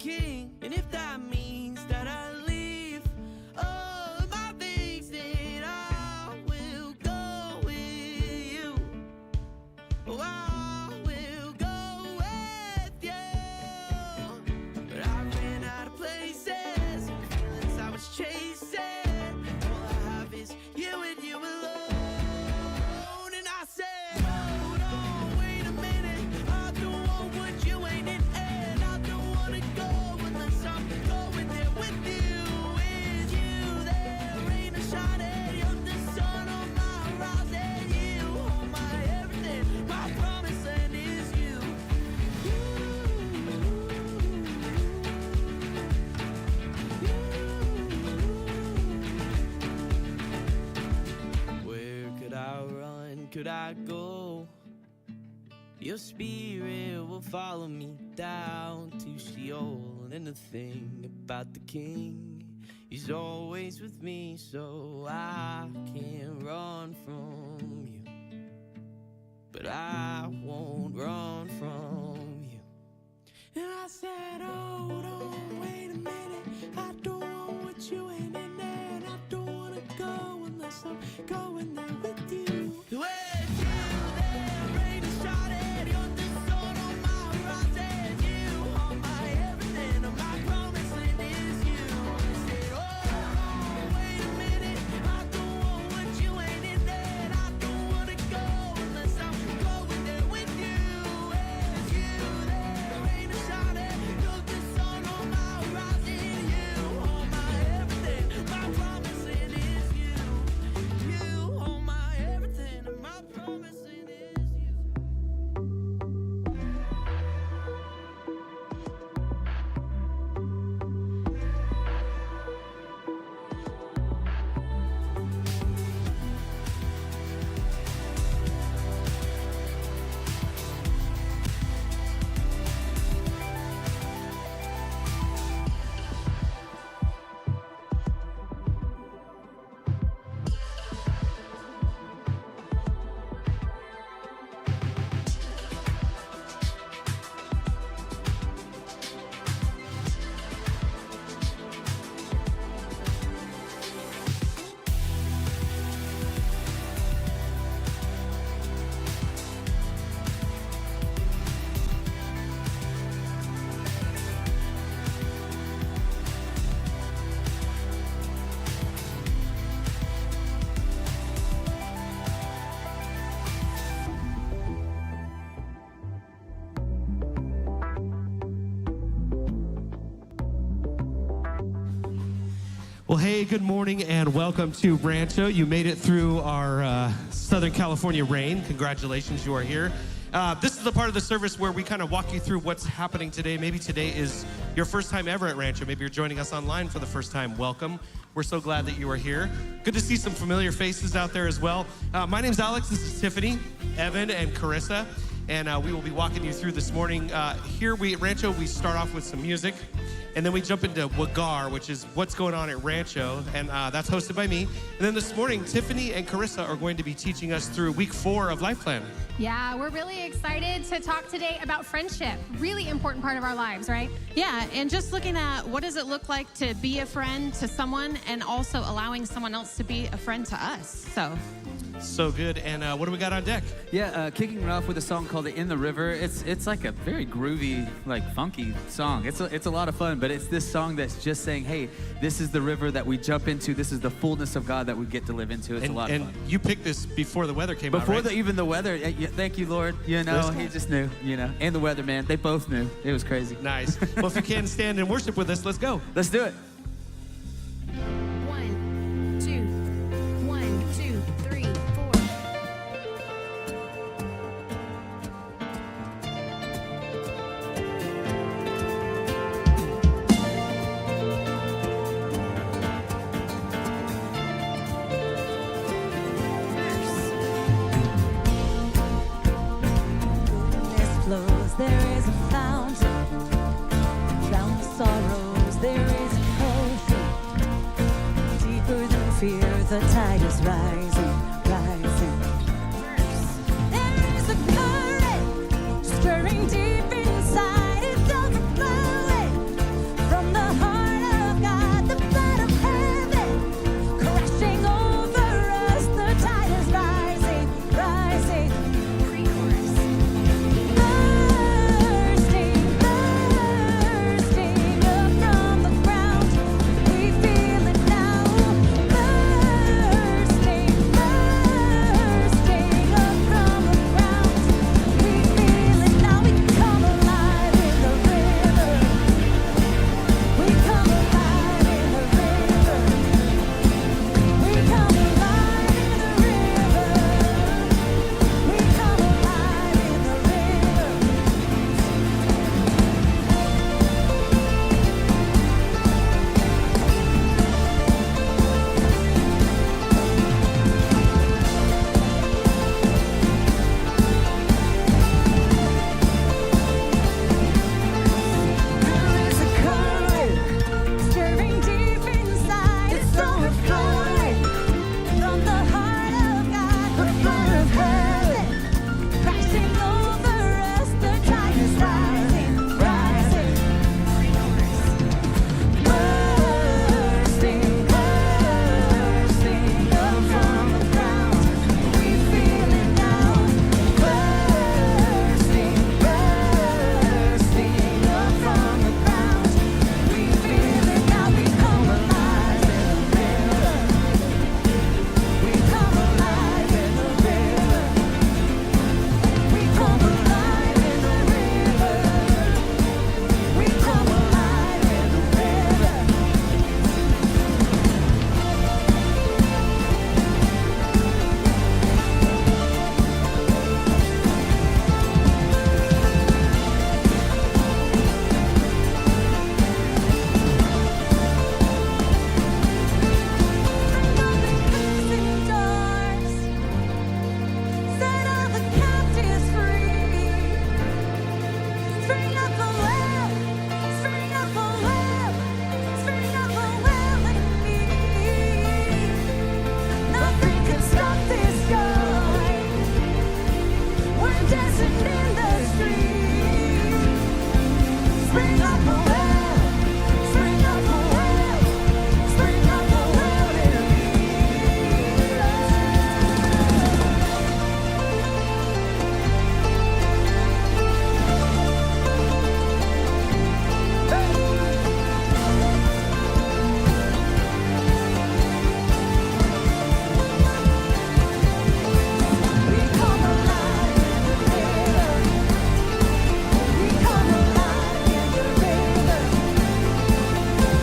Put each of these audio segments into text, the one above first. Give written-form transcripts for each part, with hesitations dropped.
king. And if that means that I leave all of my things, then I will go with you. Oh, I will go with you. But I ran out of places, the feelings I was chasing. All I have is you and you alone. And I said, hold on, wait a minute. I don't want what you ain't in, and I don't wanna go unless I'm going there with you. With you, there ain't a shot at you. The sun on my horizon, you hold my everything. My promised land is you. Where could I run? Could I go? Your spirit will follow me down to Sheol. And the thing about the king, he's always with me, so I can't run from you. But I won't run from you. And I said, hold on, wait a minute. I don't want what you ain't in there, and I don't wanna go unless I'm going there with you. With you, there ain't a shot at you. The sun on my horizon, you hold my everything, and my promised land is you. I said, hold on, wait a minute. I don't want what you ain't in there, and I don't wanna go unless I'm going there with you. With you, there ain't a shot at you. The sun on my horizon, you hold my everything. My promised land is you. You hold my everything, and my promised land is you. Well, hey, good morning and welcome to Rancho. You made it through our Southern California rain. Congratulations, you are here. This is the part of the service where we kind of walk you through what's happening today. Maybe today is your first time ever at Rancho. Maybe you're joining us online for the first time. Welcome. We're so glad that you are here. Good to see some familiar faces out there as well. My name's Alex. This is Tiffany, Evan, and Carissa. And we will be walking you through this morning. Here at Rancho, we start off with some music. And then we jump into Wagar, which is what's going on at Rancho, and that's hosted by me. And then this morning, Tiffany and Carissa are going to be teaching us through week 4 of Life Plan. Yeah, we're really excited to talk today about friendship. Really important part of our lives, right? Yeah, and just looking at what does it look like to be a friend to someone and also allowing someone else to be a friend to us. So good. And what do we got on deck? Yeah, kicking it off with a song called "In the River." It's like a very groovy, like funky song. It's a lot of fun, but it's this song that's just saying, hey, this is the river that we jump into. This is the fullness of God that we get to live into. It's a lot of fun. And you picked this before the weather came out, right? Even the weather. Thank you, Lord. You know, he just knew. You know, and the weatherman. They both knew. It was crazy. Nice. Well, if you can stand and worship with us, let's go. Let's do it. 1, 2, 1, 2, 3, 4. Flows, there is a fountain. Drown the sorrows, there is an ocean. Deeper than fear, the tide is rising, rising. There is a current stirring deep inside. It's overflowing, Spring up a well, spring up a well, spring up a well in me. We come alive in the river. We come alive in the river.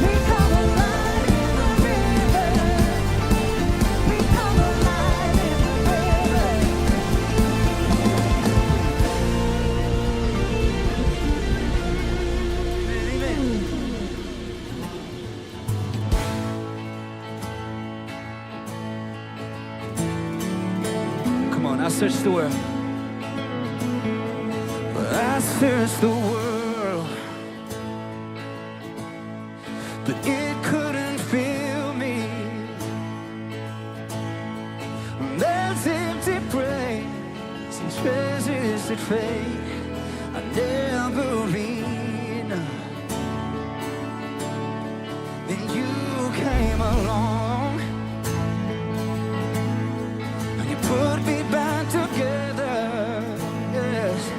We come alive in the river. We come alive in the river. Come on, I searched the world. I searched the world, but it couldn't fill me. There's empty praise and treasures that fade. I never read. Then you came along and you put me back together. Yes.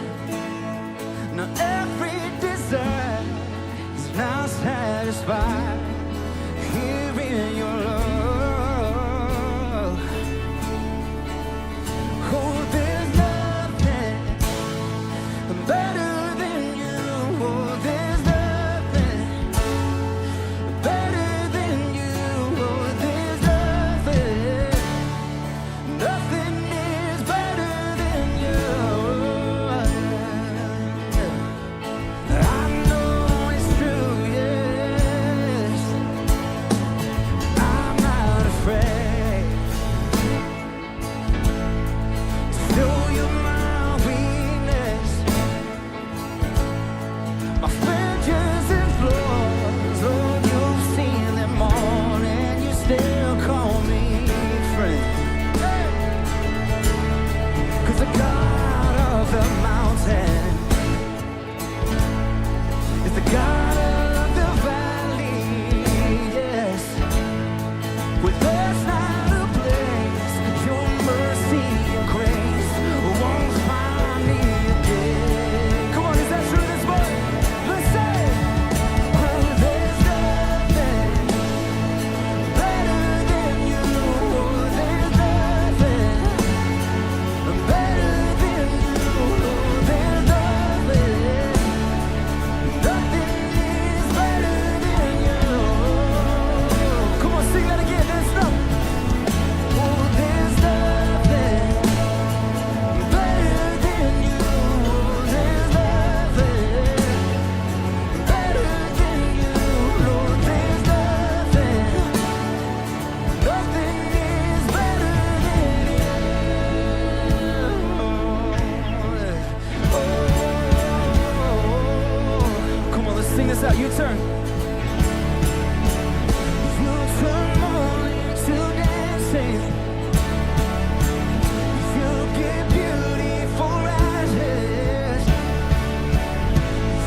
Now every desire is now satisfied here in your love. Oh, there's nothing better than you. Oh, there's nothing better than you. Oh, there's nothing. Nothing is better than you. I know it's true, yes. I'm not afraid to show you my weakness, my vengeance and flaws. Oh, you've seen them all, and you still call me friend. 'Cause the God of the mountain is the God of the valley, yes. Where there's not a place, your mercy and grace won't find me again. Come on, is that true this morning? Let's say, well, there's nothing better than you. There's nothing better than you. There's nothing. Nothing is better than you. Come on, sing that again. There's nothing. Oh, there's nothing better than you. There's nothing better than you. Lord, there's nothing. Nothing is better than you. Oh, come on, let's sing this out. You turn. You turn mourning to dancing. You give beauty for ashes.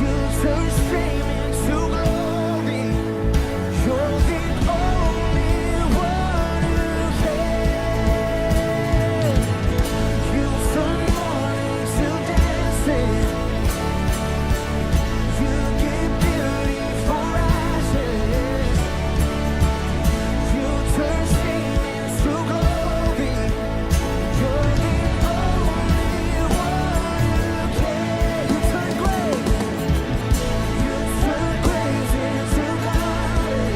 You turn shame into glory. You're the only one who can. You turn mourning to dancing. You give beauty for ashes. You turn shame into glory. You're the only one who can. You turn graves into glory.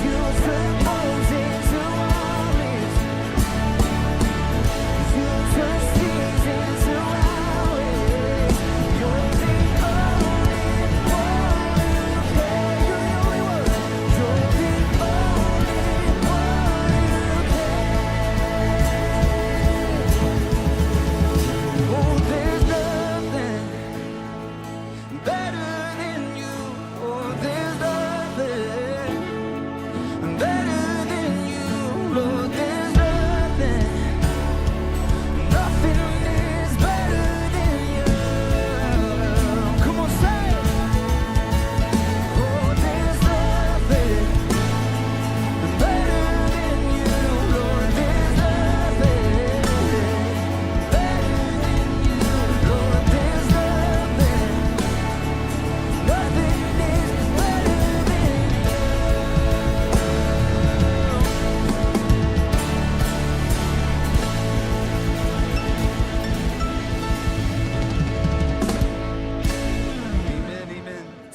You turn bones into armies. You turn seas into highways. You're the only one who can. You're the only one. You're the only one who can. Oh, there's nothing better than you. Oh, there's nothing better than you. Lord, there's nothing. Nothing is better than you. Come on,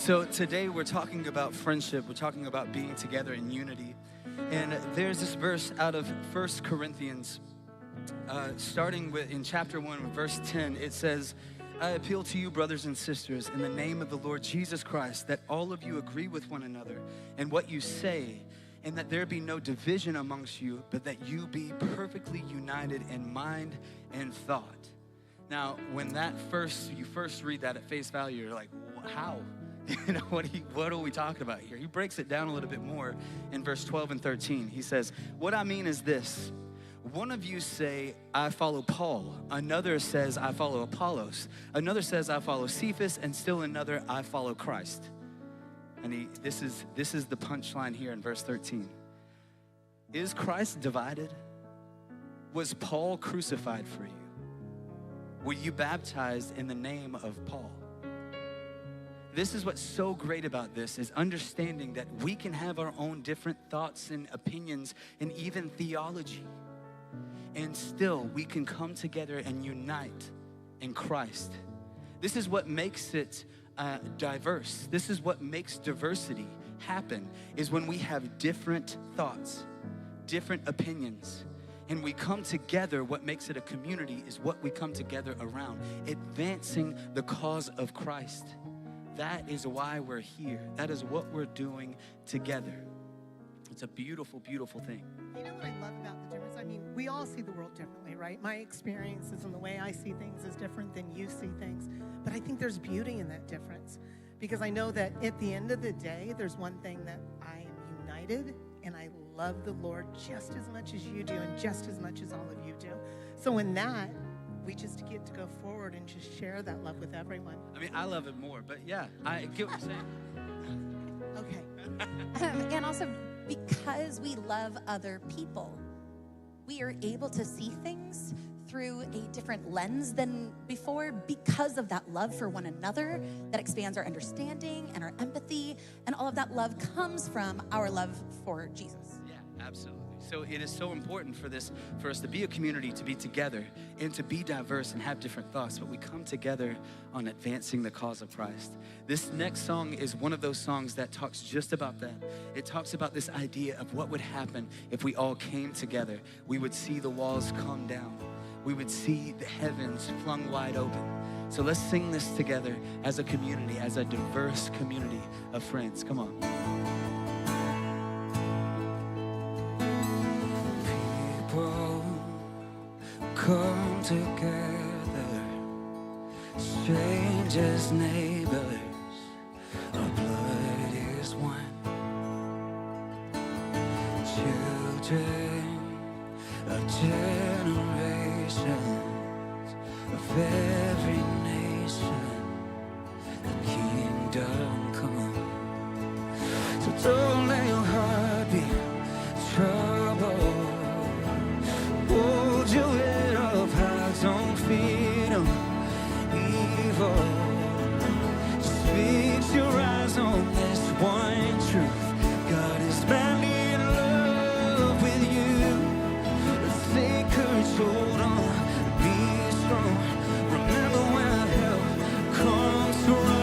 So today we're talking about friendship. We're talking about being together in unity. And there's this verse out of 1 Corinthians, starting in chapter 1, verse 10. It says, I appeal to you, brothers and sisters, in the name of the Lord Jesus Christ, that all of you agree with one another in what you say, and that there be no division amongst you, but that you be perfectly united in mind and thought. Now, when you first read that at face value, you're like, how? You know, what are we talking about here? He breaks it down a little bit more in verse 12 and 13. He says, what I mean is this. One of you say, I follow Paul. Another says, I follow Apollos. Another says, I follow Cephas. And still another, I follow Christ. And this is the punchline here in verse 13. Is Christ divided? Was Paul crucified for you? Were you baptized in the name of Paul? This is what's so great about this, is understanding that we can have our own different thoughts and opinions and even theology. And still, we can come together and unite in Christ. This is what makes it diverse. This is what makes diversity happen, is when we have different thoughts, different opinions, and we come together. What makes it a community is what we come together around, advancing the cause of Christ. That is why we're here. That is what we're doing together. It's a beautiful, beautiful thing. You know what I love about the difference? I mean, we all see the world differently, right? My experiences and the way I see things is different than you see things. But I think there's beauty in that difference, because I know that at the end of the day, there's one thing that I am united, and I love the Lord just as much as you do and just as much as all of you do. So in that, we just get to go forward and just share that love with everyone. I mean, I love it more, but yeah, I get what you're saying. Okay. And also, because we love other people, we are able to see things through a different lens than before, because of that love for one another that expands our understanding and our empathy, and all of that love comes from our love for Jesus. Yeah, absolutely. So it is so important for us to be a community, to be together, and to be diverse and have different thoughts, but we come together on advancing the cause of Christ. This next song is one of those songs that talks just about that. It talks about this idea of what would happen if we all came together. We would see the walls come down. We would see the heavens flung wide open. So let's sing this together as a community, as a diverse community of friends. Come on. Come together, strangers, neighbors, our blood is one. Children of generations, of every nation, the kingdom come. So don't let your heart be troubled. Hold your head up high, don't fear no evil. Just fix your eyes on this one truth. God is madly in love with you. Let's take courage, hold on, be strong. Remember when help comes around.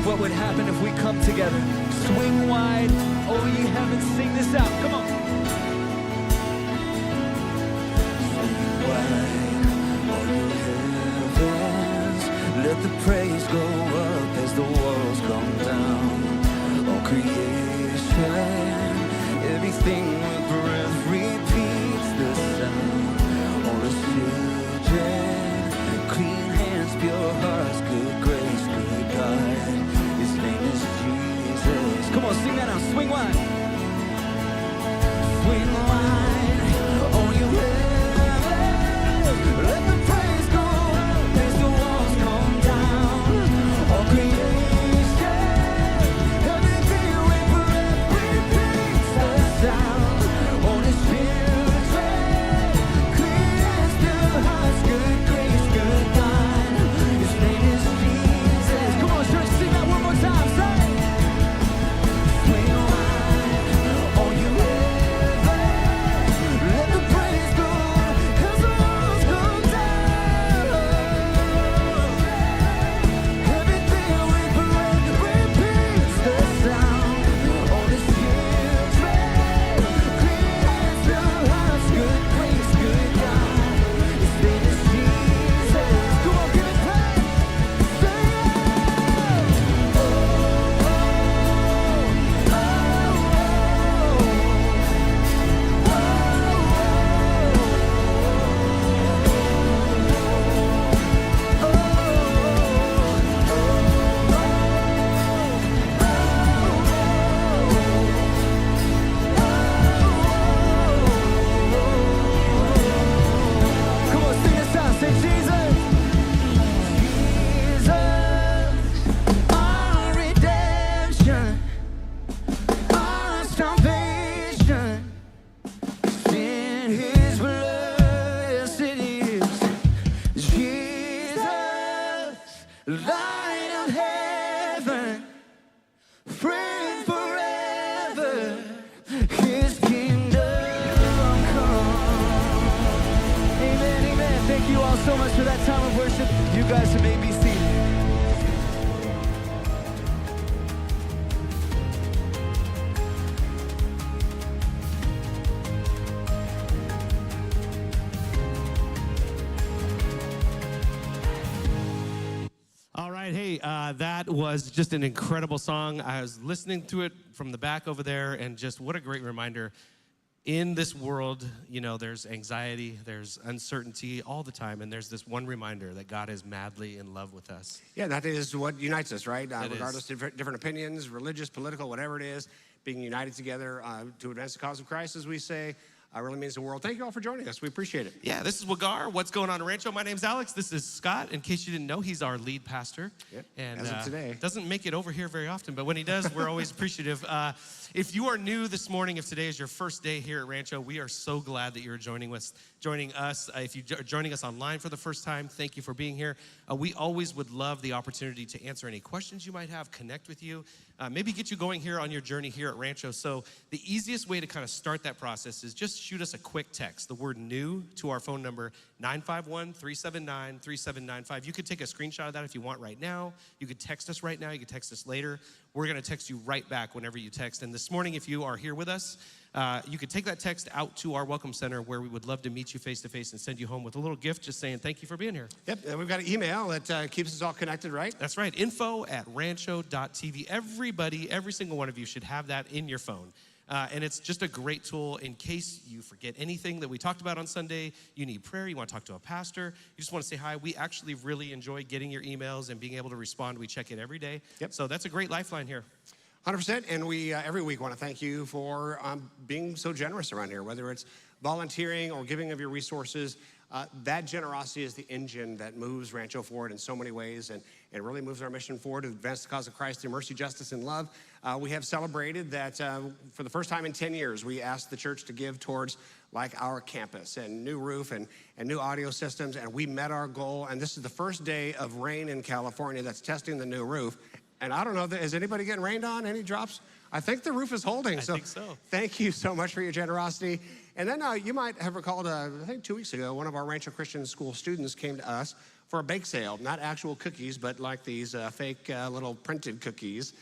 of what would happen if we come together. Swing wide, oh ye heavens, sing this out, come on. Swing wide, all you heavens, let the praise go up as the walls come down. All creation, everything with breath repeats the sound. All the children, clean hands, pure hearts, good grace, good God. His name is Jesus. Come on, sing that out, swing wide. Swing wide, all you heavens, let the praise go up as the walls come down. All creation, everything with breath repeats the sound. All His children, clean hands, pure hearts, good grace, good God. His name is Jesus. Come on, church, sing that one more time, say. Swing wide, all you heavens, let the praise go as the walls come down. Everything with breath repeats the sound. All His children, clean hands, pure hearts, good grace, good God. His name is Jesus. Come on, give it praise. Say Come on, sing this out, say Jesus. Jesus, our redemption, our salvation, in His blood, yes it is. Jesus, light of heaven, friend forever, His kingdom come. Amen, amen. Thank you all so much for that time of worship. You guys may be seated. All right, hey, that was just an incredible song. I was listening to it from the back over there, and just what a great reminder. In this world, you know, there's anxiety, there's uncertainty all the time, and there's this one reminder that God is madly in love with us. Yeah, that is what unites us, right? It Regardless is. of different opinions, religious, political, whatever it is, being united together to advance the cause of Christ, as we say, really means the world. Thank you all for joining us. We appreciate it. Yeah, this is Wagar. What's going on in Rancho? My name's Alex. This is Scott. In case you didn't know, he's our lead pastor. Yep, And as of today. Doesn't make it over here very often, but when he does, we're always appreciative. If you are new this morning, if today is your first day here at Rancho, we are so glad that you're joining us. If you're joining us online for the first time, thank you for being here. We always would love the opportunity to answer any questions you might have, connect with you, maybe get you going here on your journey here at Rancho. So the easiest way to kind of start that process is just shoot us a quick text, the word new, to our phone number, 951-379-3795. You could take a screenshot of that if you want right now. You could text us right now. You could text us later. We're going to text you right back whenever you text. And this morning, if you are here with us, you could take that text out to our Welcome Center, where we would love to meet you face-to-face and send you home with a little gift just saying thank you for being here. Yep, and we've got an email that keeps us all connected, right? That's right, info@rancho.tv. Everybody, every single one of you should have that in your phone. And it's just a great tool in case you forget anything that we talked about on Sunday, you need prayer, you want to talk to a pastor, you just want to say hi. We actually really enjoy getting your emails and being able to respond. We check it every day. Yep. So that's a great lifeline here. 100%, and we every week want to thank you for being so generous around here, whether it's volunteering or giving of your resources. That generosity is the engine that moves Rancho forward in so many ways, and it really moves our mission forward to advance the cause of Christ through mercy, justice, and love. We have celebrated that for the first time in 10 years, we asked the church to give towards like our campus and new roof and new audio systems, and we met our goal. And this is the first day of rain in California that's testing the new roof. And I don't know, is anybody getting rained on? Any drops? I think the roof is holding. I think so. Thank you so much for your generosity. And then you might have recalled, I think 2 weeks ago, one of our Rancho Christian School students came to us for for a bake sale, not actual cookies, but like these fake little printed cookies.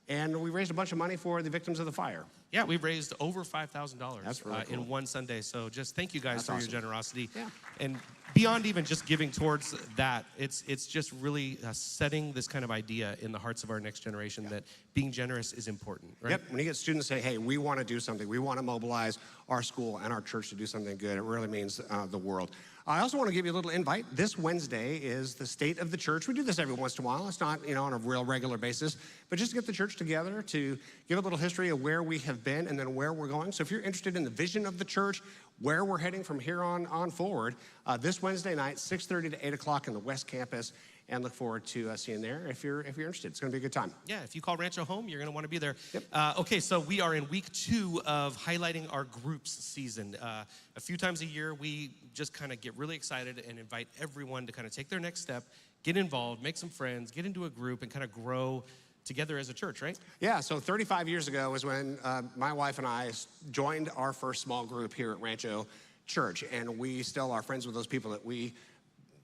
And we raised a bunch of money for the victims of the fire. Yeah, we've raised over $5,000 That's really cool. in one Sunday. So just thank you guys That's for awesome. your generosity. Yeah. And beyond even just giving towards that, it's just really setting this kind of idea in the hearts of our next generation that being generous is important, right? Yep, when you get students say, hey, we want to do something, we want to mobilize our school and our church to do something good, it really means the world. I also want to give you a little invite. This Wednesday is the State of the Church. We do this every once in a while. It's not, on a real regular basis, but just to get the church together to give a little history of where we have been and then where we're going. So if you're interested in the vision of the church, where we're heading from here on forward, this Wednesday night, 6:30 to 8 o'clock in the West Campus, and look forward to seeing you there if you're interested. It's going to be a good time. Yeah, if you call Rancho home, you're going to want to be there. Yep. Okay, so we are in week 2 of highlighting our groups season. A few times a year, we just kind of get really excited and invite everyone to kind of take their next step, get involved, make some friends, get into a group, and kind of grow together as a church, right? Yeah, so 35 years ago was when my wife and I joined our first small group here at Rancho Church, and we still are friends with those people that we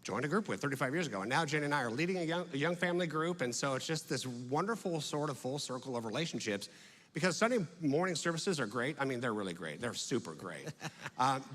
joined a group with 35 years ago. And now Jen and I are leading a young family group, and so it's just this wonderful sort of full circle of relationships. Because Sunday morning services are great. I mean, they're really great. They're super great.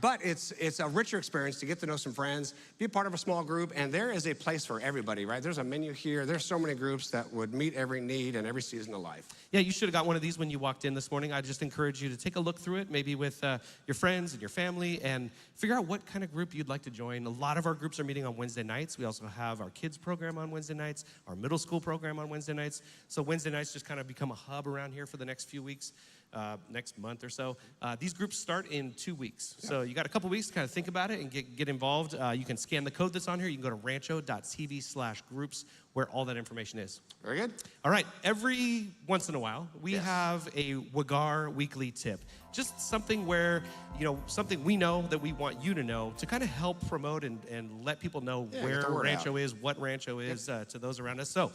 But it's a richer experience to get to know some friends, be a part of a small group, and there is a place for everybody, right? There's a menu here. There's so many groups that would meet every need and every season of life. Yeah, you should have got one of these when you walked in this morning. I just encourage you to take a look through it, maybe with your friends and your family, and figure out what kind of group you'd like to join. A lot of our groups are meeting on Wednesday nights. We also have our kids program on Wednesday nights, our middle school program on Wednesday nights. So Wednesday nights just kind of become a hub around here for the next few weeks. Next month or so. These groups start in 2 weeks. Yeah. So you got a couple weeks to kind of think about it and get involved. You can scan the code that's on here. You can go to rancho.tv/groups where all that information is. Very good. All right, every once in a while, we have a Wagar weekly tip. Just something where, something we know that we want you to know to kind of help promote and let people know where Rancho is, what Rancho is to those around us. So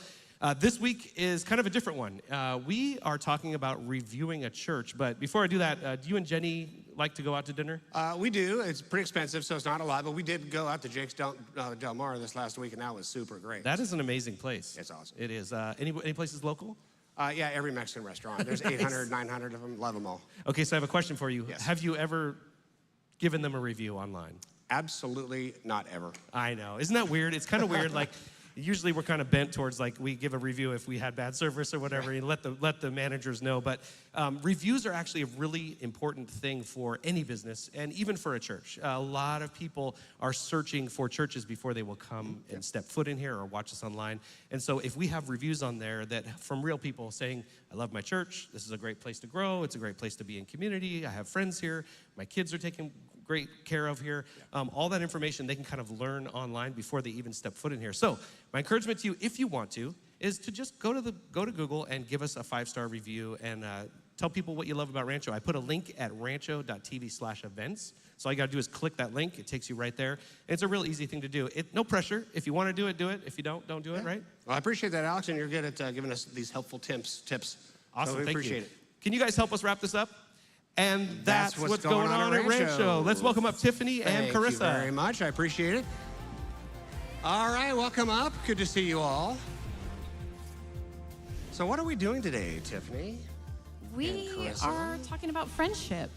this week is kind of a different one. We are talking about reviewing a church, but before I do that, do you and Jenny like to go out to dinner? We do. It's pretty expensive, so it's not a lot, but we did go out to Jake's Del Mar this last week, and that was super great. That is an amazing place. It's awesome. It is. Any places local? Yeah, every Mexican restaurant. There's 800, 900 of them. Love them all. Okay, so I have a question for you. Yes. Have you ever given them a review online? Absolutely not ever. I know. Isn't that weird? It's kind of weird. Like, usually we're kind of bent towards we give a review if we had bad service or whatever, and let the managers know. But reviews are actually a really important thing for any business and even for a church. A lot of people are searching for churches before they will come and step foot in here or watch us online. And so if we have reviews on there that from real people saying, I love my church, this is a great place to grow, it's a great place to be in community, I have friends here, my kids are taken great care of here. All that information they can kind of learn online before they even step foot in here. So my encouragement to you, if you want to, is to just go to Google and give us a 5-star review and tell people what you love about Rancho. I put a link at rancho.tv/events. So all you got to do is click that link. It takes you right there. It's a real easy thing to do. No pressure. If you want to do it, do it. If you don't do it, right? Well, I appreciate that, Alex, and you're good at giving us these helpful tips. Awesome. So we Thank appreciate you. it. Can you guys help us wrap this up? And that's what's going on at Rancho. Let's welcome up Tiffany and Carissa. Thank you very much. I appreciate it. All right, welcome up. Good to see you all. So what are we doing today, Tiffany? We are talking about friendship.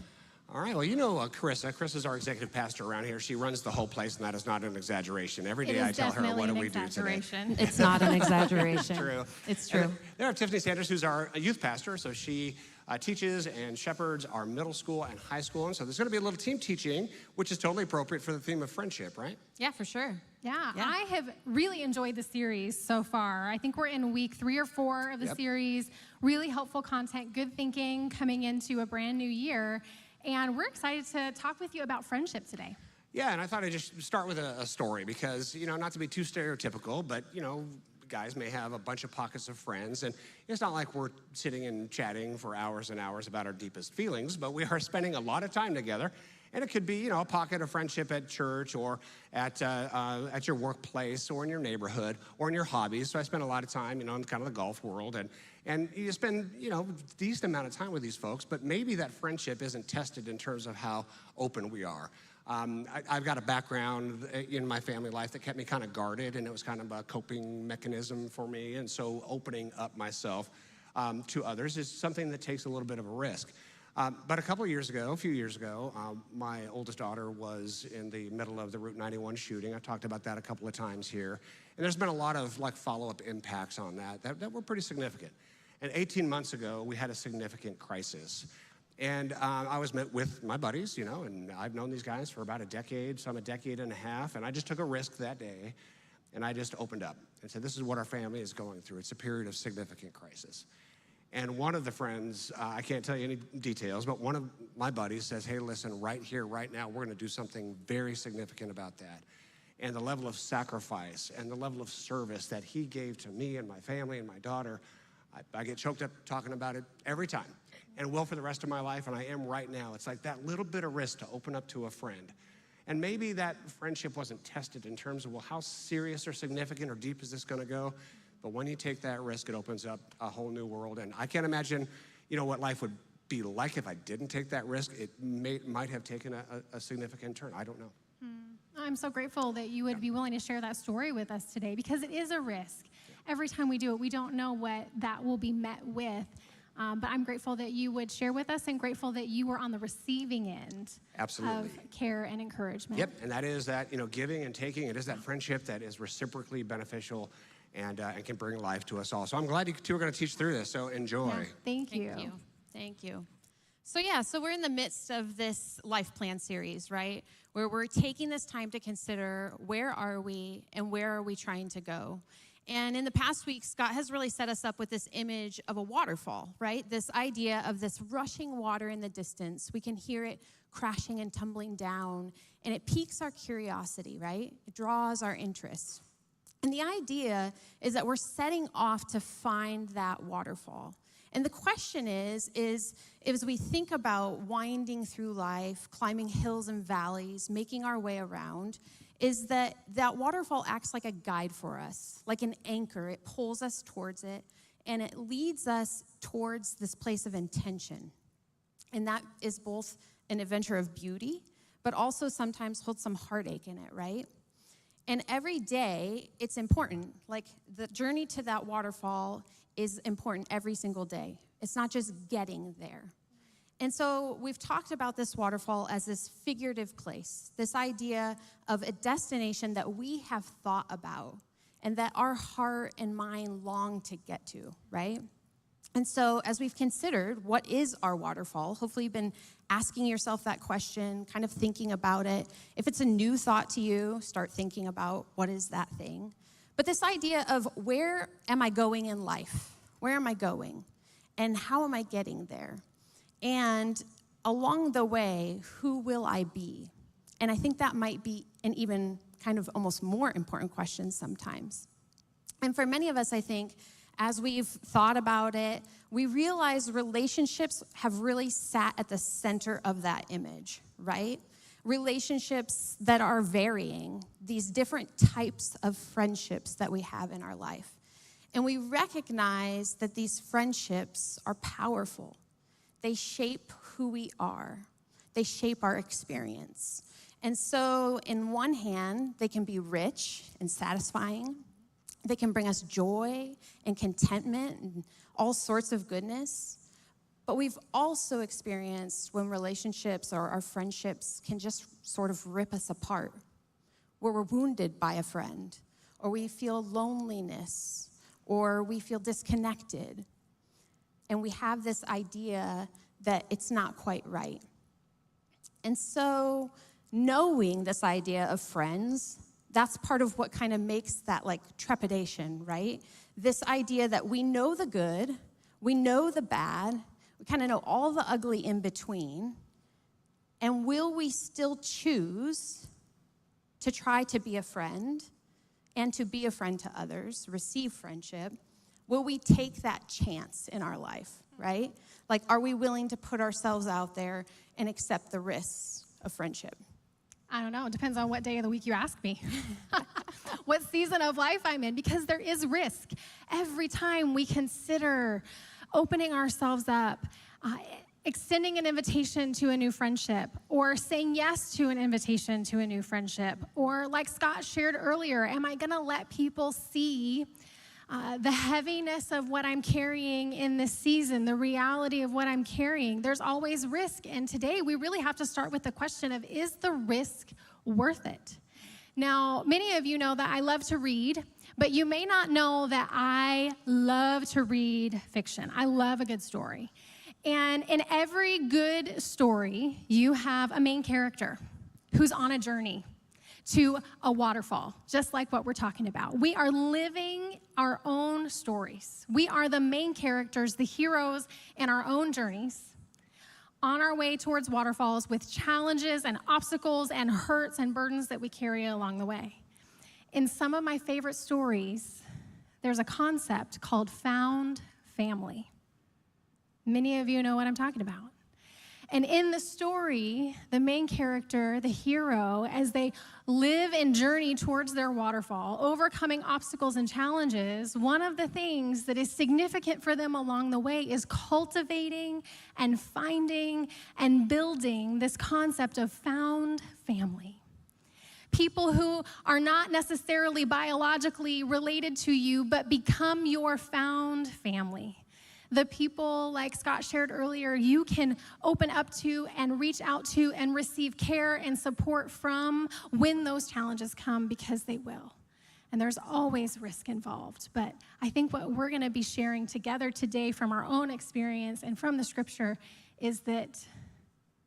All right, well, Carissa. Carissa's our executive pastor around here. She runs the whole place, and that is not an exaggeration. Every day I tell her, what do we do today? It's not an exaggeration. True. It's true. And there are Tiffany Sanders, who's our youth pastor, so she teaches and shepherds our middle school and high school. And so there's going to be a little team teaching, which is totally appropriate for the theme of friendship, right? Yeah, for sure. Yeah, I have really enjoyed the series so far. I think we're in week 3 or 4 of the series. Really helpful content, good thinking coming into a brand new year. And we're excited to talk with you about friendship today. Yeah, and I thought I'd just start with a story because, not to be too stereotypical, but, guys may have a bunch of pockets of friends, and it's not like we're sitting and chatting for hours and hours about our deepest feelings, but we are spending a lot of time together. And it could be, a pocket of friendship at church or at your workplace or in your neighborhood or in your hobbies. So I spend a lot of time, in kind of the golf world. And you spend, a decent amount of time with these folks, but maybe that friendship isn't tested in terms of how open we are. I've got a background in my family life that kept me kind of guarded, and it was kind of a coping mechanism for me. And so opening up myself to others is something that takes a little bit of a risk. But a few years ago, my oldest daughter was in the middle of the Route 91 shooting. I've talked about that a couple of times here. And there's been a lot of follow-up impacts on that were pretty significant. And 18 months ago, we had a significant crisis. And I was met with my buddies, and I've known these guys for about a decade, some a decade and a half. And I just took a risk that day, and I just opened up and said, this is what our family is going through. It's a period of significant crisis. And one of the friends, I can't tell you any details, but one of my buddies says, hey, listen, right here, right now, we're going to do something very significant about that. And the level of sacrifice and the level of service that he gave to me and my family and my daughter, I get choked up talking about it every time and will for the rest of my life, and I am right now. It's like that little bit of risk to open up to a friend. And maybe that friendship wasn't tested in terms of, well, how serious or significant or deep is this going to go? But when you take that risk, it opens up a whole new world. And I can't imagine, what life would be like if I didn't take that risk. It might have taken a significant turn. I don't know. I'm so grateful that you would be willing to share that story with us today, because it is a risk. Every time we do it, we don't know what that will be met with. But I'm grateful that you would share with us, and grateful that you were on the receiving end Absolutely. Of care and encouragement. Yep, and that is that, giving and taking. It is that friendship that is reciprocally beneficial and can bring life to us all. So I'm glad you two are going to teach through this, so enjoy. Yeah, thank you. Thank you. So we're in the midst of this life plan series, right? Where we're taking this time to consider where are we and where are we trying to go. And in the past week, Scott has really set us up with this image of a waterfall, right? This idea of this rushing water in the distance. We can hear it crashing and tumbling down, and it piques our curiosity, right? It draws our interest. And the idea is that we're setting off to find that waterfall. And the question is as we think about winding through life, climbing hills and valleys, making our way around, is that waterfall acts like a guide for us, like an anchor. It pulls us towards it, and it leads us towards this place of intention. And that is both an adventure of beauty, but also sometimes holds some heartache in it, right? And every day, it's important. Like, the journey to that waterfall is important every single day. It's not just getting there. And so we've talked about this waterfall as this figurative place, this idea of a destination that we have thought about and that our heart and mind long to get to, right? And so as we've considered what is our waterfall, hopefully you've been asking yourself that question, kind of thinking about it. If it's a new thought to you, start thinking about what is that thing. But this idea of where am I going in life? Where am I going? And how am I getting there? And along the way, who will I be? And I think that might be an even kind of almost more important question sometimes. And for many of us, I think, as we've thought about it, we realize relationships have really sat at the center of that image, right? Relationships that are varying, these different types of friendships that we have in our life. And we recognize that these friendships are powerful. They shape who we are. They shape our experience. And so, in one hand, they can be rich and satisfying. They can bring us joy and contentment and all sorts of goodness. But we've also experienced when relationships or our friendships can just sort of rip us apart, where we're wounded by a friend, or we feel loneliness, or we feel disconnected. And we have this idea that it's not quite right. And so, knowing this idea of friends, that's part of what kind of makes that trepidation, right? This idea that we know the good, we know the bad, we kind of know all the ugly in between. And will we still choose to try to be a friend and to be a friend to others, receive friendship? Will we take that chance in our life, right? Are we willing to put ourselves out there and accept the risks of friendship? I don't know. It depends on what day of the week you ask me. What season of life I'm in, because there is risk. Every time we consider opening ourselves up, extending an invitation to a new friendship, or saying yes to an invitation to a new friendship, or like Scott shared earlier, am I going to let people see the heaviness of what I'm carrying in this season, the reality of what I'm carrying? There's always risk. And today we really have to start with the question of, is the risk worth it? Now, many of you know that I love to read, but you may not know that I love to read fiction. I love a good story. And in every good story, you have a main character who's on a journey to a waterfall, just like what we're talking about. We are living our own stories. We are the main characters, the heroes in our own journeys, on our way towards waterfalls with challenges and obstacles and hurts and burdens that we carry along the way. In some of my favorite stories, there's a concept called found family. Many of you know what I'm talking about. And in the story, the main character, the hero, as they live and journey towards their waterfall, overcoming obstacles and challenges, one of the things that is significant for them along the way is cultivating and finding and building this concept of found family. People who are not necessarily biologically related to you, but become your found family. The people, like Scott shared earlier, you can open up to and reach out to and receive care and support from when those challenges come, because they will. And there's always risk involved. But I think what we're going to be sharing together today from our own experience and from the scripture is that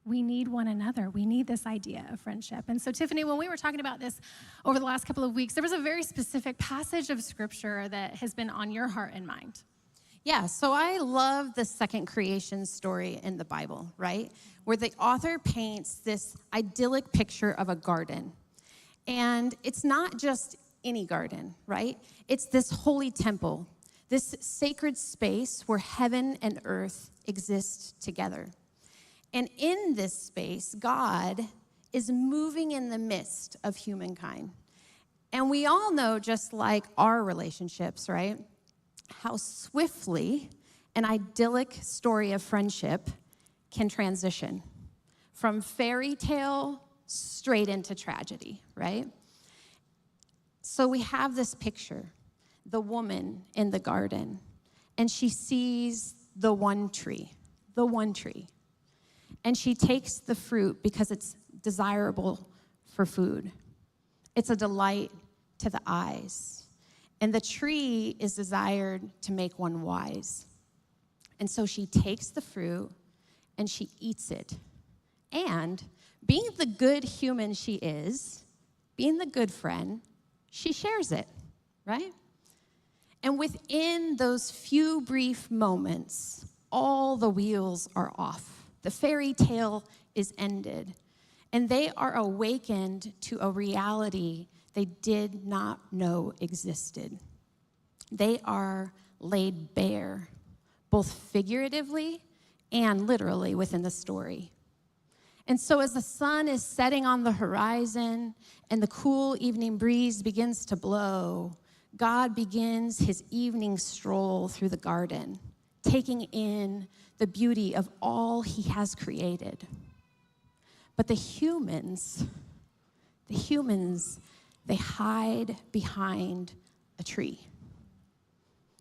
we need one another. We need this idea of friendship. And so, Tiffany, when we were talking about this over the last couple of weeks, there was a very specific passage of scripture that has been on your heart and mind. Yeah, so I love the second creation story in the Bible, right? Where the author paints this idyllic picture of a garden. And it's not just any garden, right? It's this holy temple, this sacred space where heaven and earth exist together. And in this space, God is moving in the midst of humankind. And we all know, just like our relationships, right, how swiftly an idyllic story of friendship can transition from fairy tale straight into tragedy, right? So we have this picture, the woman in the garden, and she sees the one tree. And she takes the fruit because it's desirable for food. It's a delight to the eyes. And the tree is desired to make one wise. And so she takes the fruit and she eats it. And being the good human she is, being the good friend, she shares it, right? And within those few brief moments, all the wheels are off. The fairy tale is ended. And they are awakened to a reality they did not know existed. They are laid bare, both figuratively and literally within the story. And so as the sun is setting on the horizon and the cool evening breeze begins to blow, God begins his evening stroll through the garden, taking in the beauty of all he has created. But the humans, they hide behind a tree.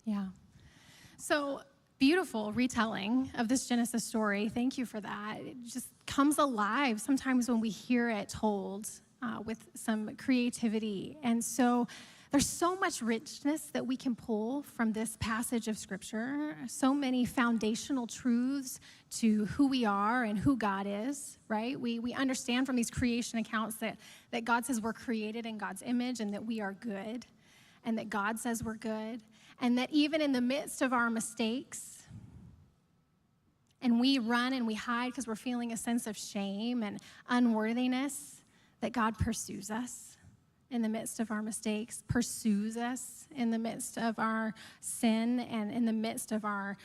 Yeah. So beautiful retelling of this Genesis story. Thank you for that. It just comes alive sometimes when we hear it told with some creativity. And so there's so much richness that we can pull from this passage of Scripture, so many foundational truths to who we are and who God is, right? We understand from these creation accounts that God says we're created in God's image and that we are good, and that God says we're good, and that even in the midst of our mistakes, and we run and we hide because we're feeling a sense of shame and unworthiness, that God pursues us in the midst of our mistakes, pursues us in the midst of our sin, and in the midst of our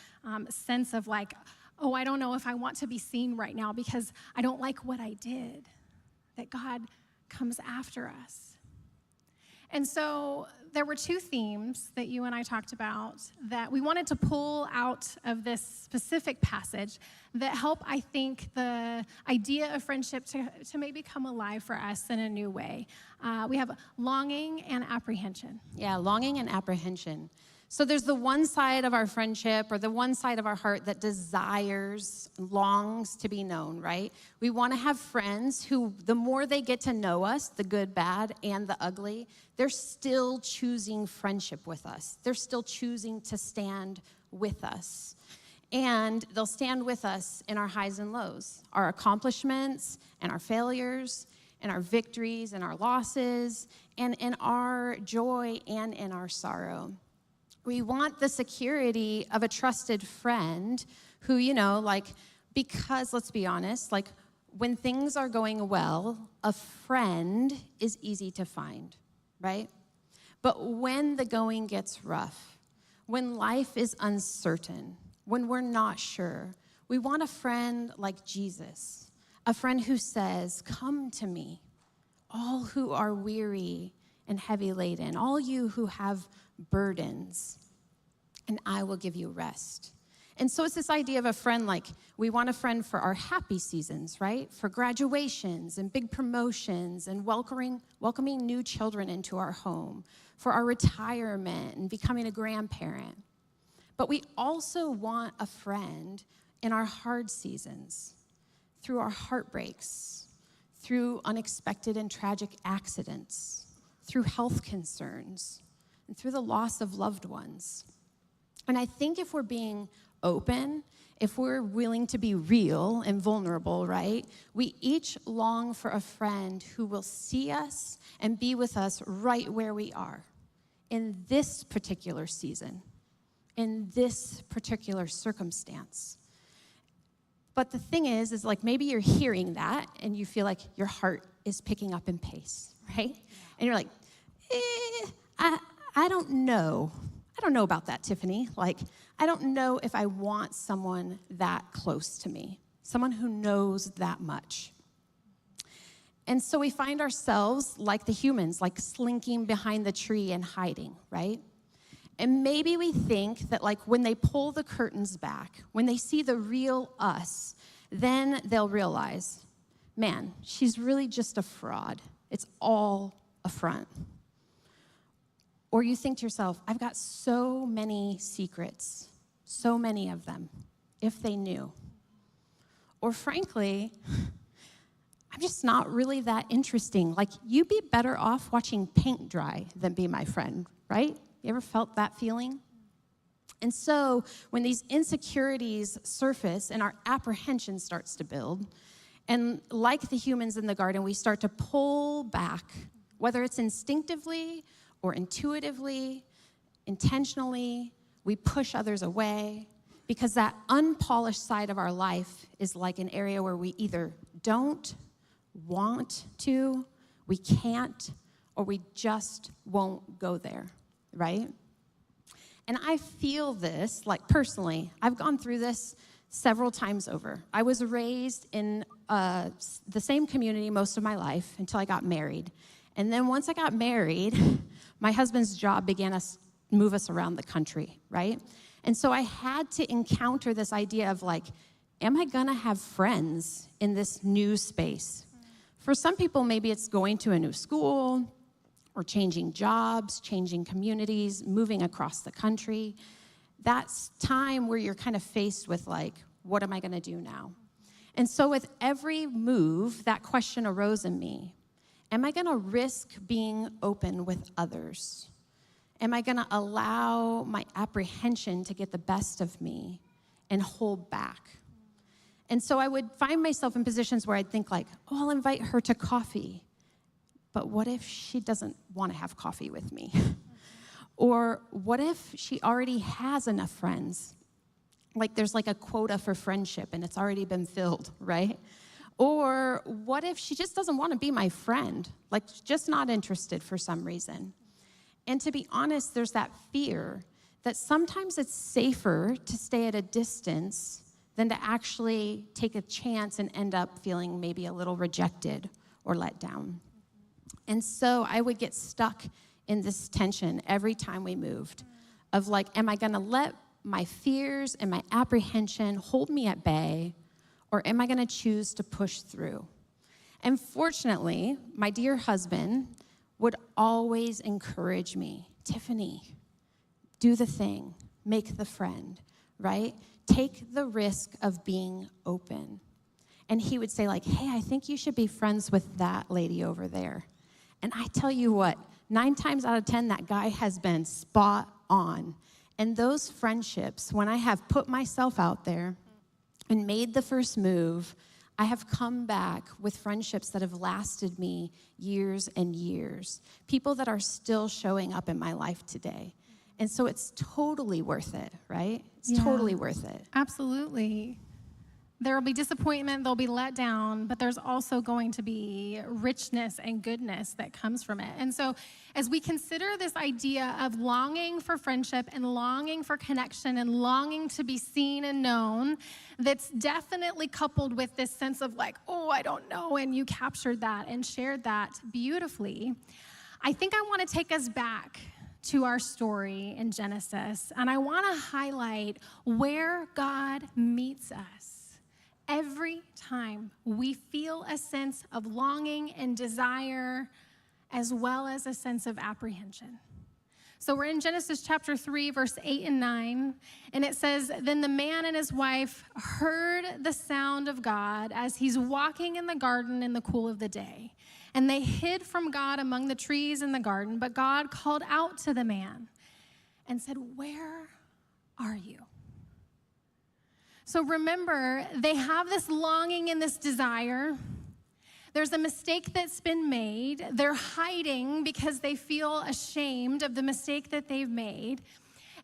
sense of like, oh, I don't know if I want to be seen right now because I don't like what I did. that God comes after us. And so there were two themes that you and I talked about that we wanted to pull out of this specific passage that help, I think, the idea of friendship to maybe come alive for us in a new way. We have longing and apprehension. Yeah, longing and apprehension. So there's the one side of our friendship or the one side of our heart that desires, longs to be known, right? We want to have friends who, the more they get to know us, the good, bad, and the ugly, they're still choosing friendship with us. They're still choosing to stand with us. And they'll stand with us in our highs and lows, our accomplishments and our failures, and our victories and our losses, and in our joy and in our sorrow. We want the security of a trusted friend who, because let's be honest, when things are going well, a friend is easy to find, right? But when the going gets rough, when life is uncertain, when we're not sure, we want a friend like Jesus, a friend who says, "Come to me, all who are weary and heavy laden, all you who have burdens, and I will give you rest." And so it's this idea of a friend, we want a friend for our happy seasons, right? For graduations and big promotions and welcoming new children into our home, for our retirement and becoming a grandparent. But we also want a friend in our hard seasons, through our heartbreaks, through unexpected and tragic accidents, through health concerns, and through the loss of loved ones. And I think if we're being open, if we're willing to be real and vulnerable, right, we each long for a friend who will see us and be with us right where we are in this particular season, in this particular circumstance. But the thing is maybe you're hearing that and you feel like your heart is picking up in pace, right? And you're like, I don't know. I don't know about that, Tiffany. I don't know if I want someone that close to me, someone who knows that much. And so we find ourselves like the humans, slinking behind the tree and hiding, right? And maybe we think that when they pull the curtains back, when they see the real us, then they'll realize, man, she's really just a fraud. It's all a front. Or you think to yourself, I've got so many secrets, so many of them, if they knew. Or frankly, I'm just not really that interesting. You'd be better off watching paint dry than be my friend, right? You ever felt that feeling? And so when these insecurities surface and our apprehension starts to build, and like the humans in the garden, we start to pull back, whether it's instinctively or intuitively, intentionally, we push others away because that unpolished side of our life is like an area where we either don't want to, we can't, or we just won't go there, right? And I feel this, personally, I've gone through this several times over. I was raised in the same community most of my life until I got married. And then once I got married, my husband's job began to move us around the country, right? And so I had to encounter this idea of am I gonna have friends in this new space? For some people, maybe it's going to a new school or changing jobs, changing communities, moving across the country. That's time where you're kind of faced with what am I gonna do now? And so with every move, that question arose in me. Am I gonna risk being open with others? Am I gonna allow my apprehension to get the best of me and hold back? And so I would find myself in positions where I'd think I'll invite her to coffee. But what if she doesn't wanna have coffee with me? Or what if she already has enough friends? There's a quota for friendship and it's already been filled, right? Or what if she just doesn't want to be my friend, just not interested for some reason? And to be honest, there's that fear that sometimes it's safer to stay at a distance than to actually take a chance and end up feeling maybe a little rejected or let down. And so I would get stuck in this tension every time we moved of like, am I gonna let my fears and my apprehension hold me at bay, or am I gonna choose to push through? And fortunately, my dear husband would always encourage me, Tiffany, do the thing, make the friend, right? Take the risk of being open. And he would say like, hey, I think you should be friends with that lady over there. And I tell you what, 9 times out of 10, that guy has been spot on. And those friendships, when I have put myself out there and made the first move, I have come back with friendships that have lasted me years and years. People that are still showing up in my life today. And so it's totally worth it, right? It's totally worth it. Absolutely. There will be disappointment, there'll be let down, but there's also going to be richness and goodness that comes from it. And so as we consider this idea of longing for friendship and longing for connection and longing to be seen and known, that's definitely coupled with this sense of like, oh, I don't know, and you captured that and shared that beautifully. I think I want to take us back to our story in Genesis, and I want to highlight where God meets us. Every time we feel a sense of longing and desire, as well as a sense of apprehension. So we're in Genesis chapter 3, verse 8 and 9, and it says, then the man and his wife heard the sound of God as he's walking in the garden in the cool of the day. And they hid from God among the trees in the garden, but God called out to the man and said, where are you? So remember, they have this longing and this desire. There's a mistake that's been made. They're hiding because they feel ashamed of the mistake that they've made.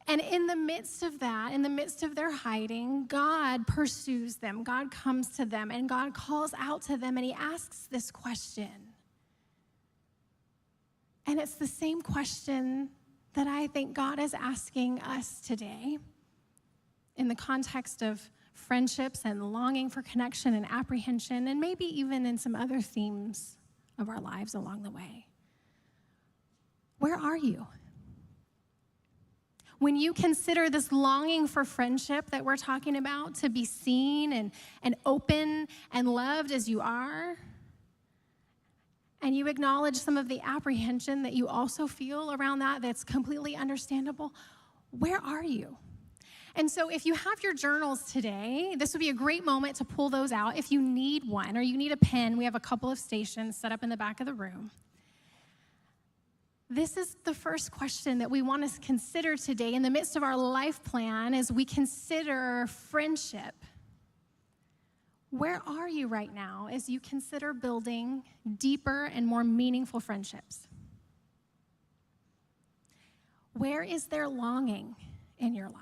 And in the midst of that, in the midst of their hiding, God pursues them. God comes to them, and God calls out to them, and he asks this question. And it's the same question that I think God is asking us today in the context of friendships and longing for connection and apprehension, and maybe even in some other themes of our lives along the way. Where are you? When you consider this longing for friendship that we're talking about, to be seen and open and loved as you are, and you acknowledge some of the apprehension that you also feel around that that's completely understandable, where are you? And so if you have your journals today, this would be a great moment to pull those out. If you need one or you need a pen, we have a couple of stations set up in the back of the room. This is the first question that we want to consider today in the midst of our life plan as we consider friendship. Where are you right now as you consider building deeper and more meaningful friendships? Where is there longing in your life?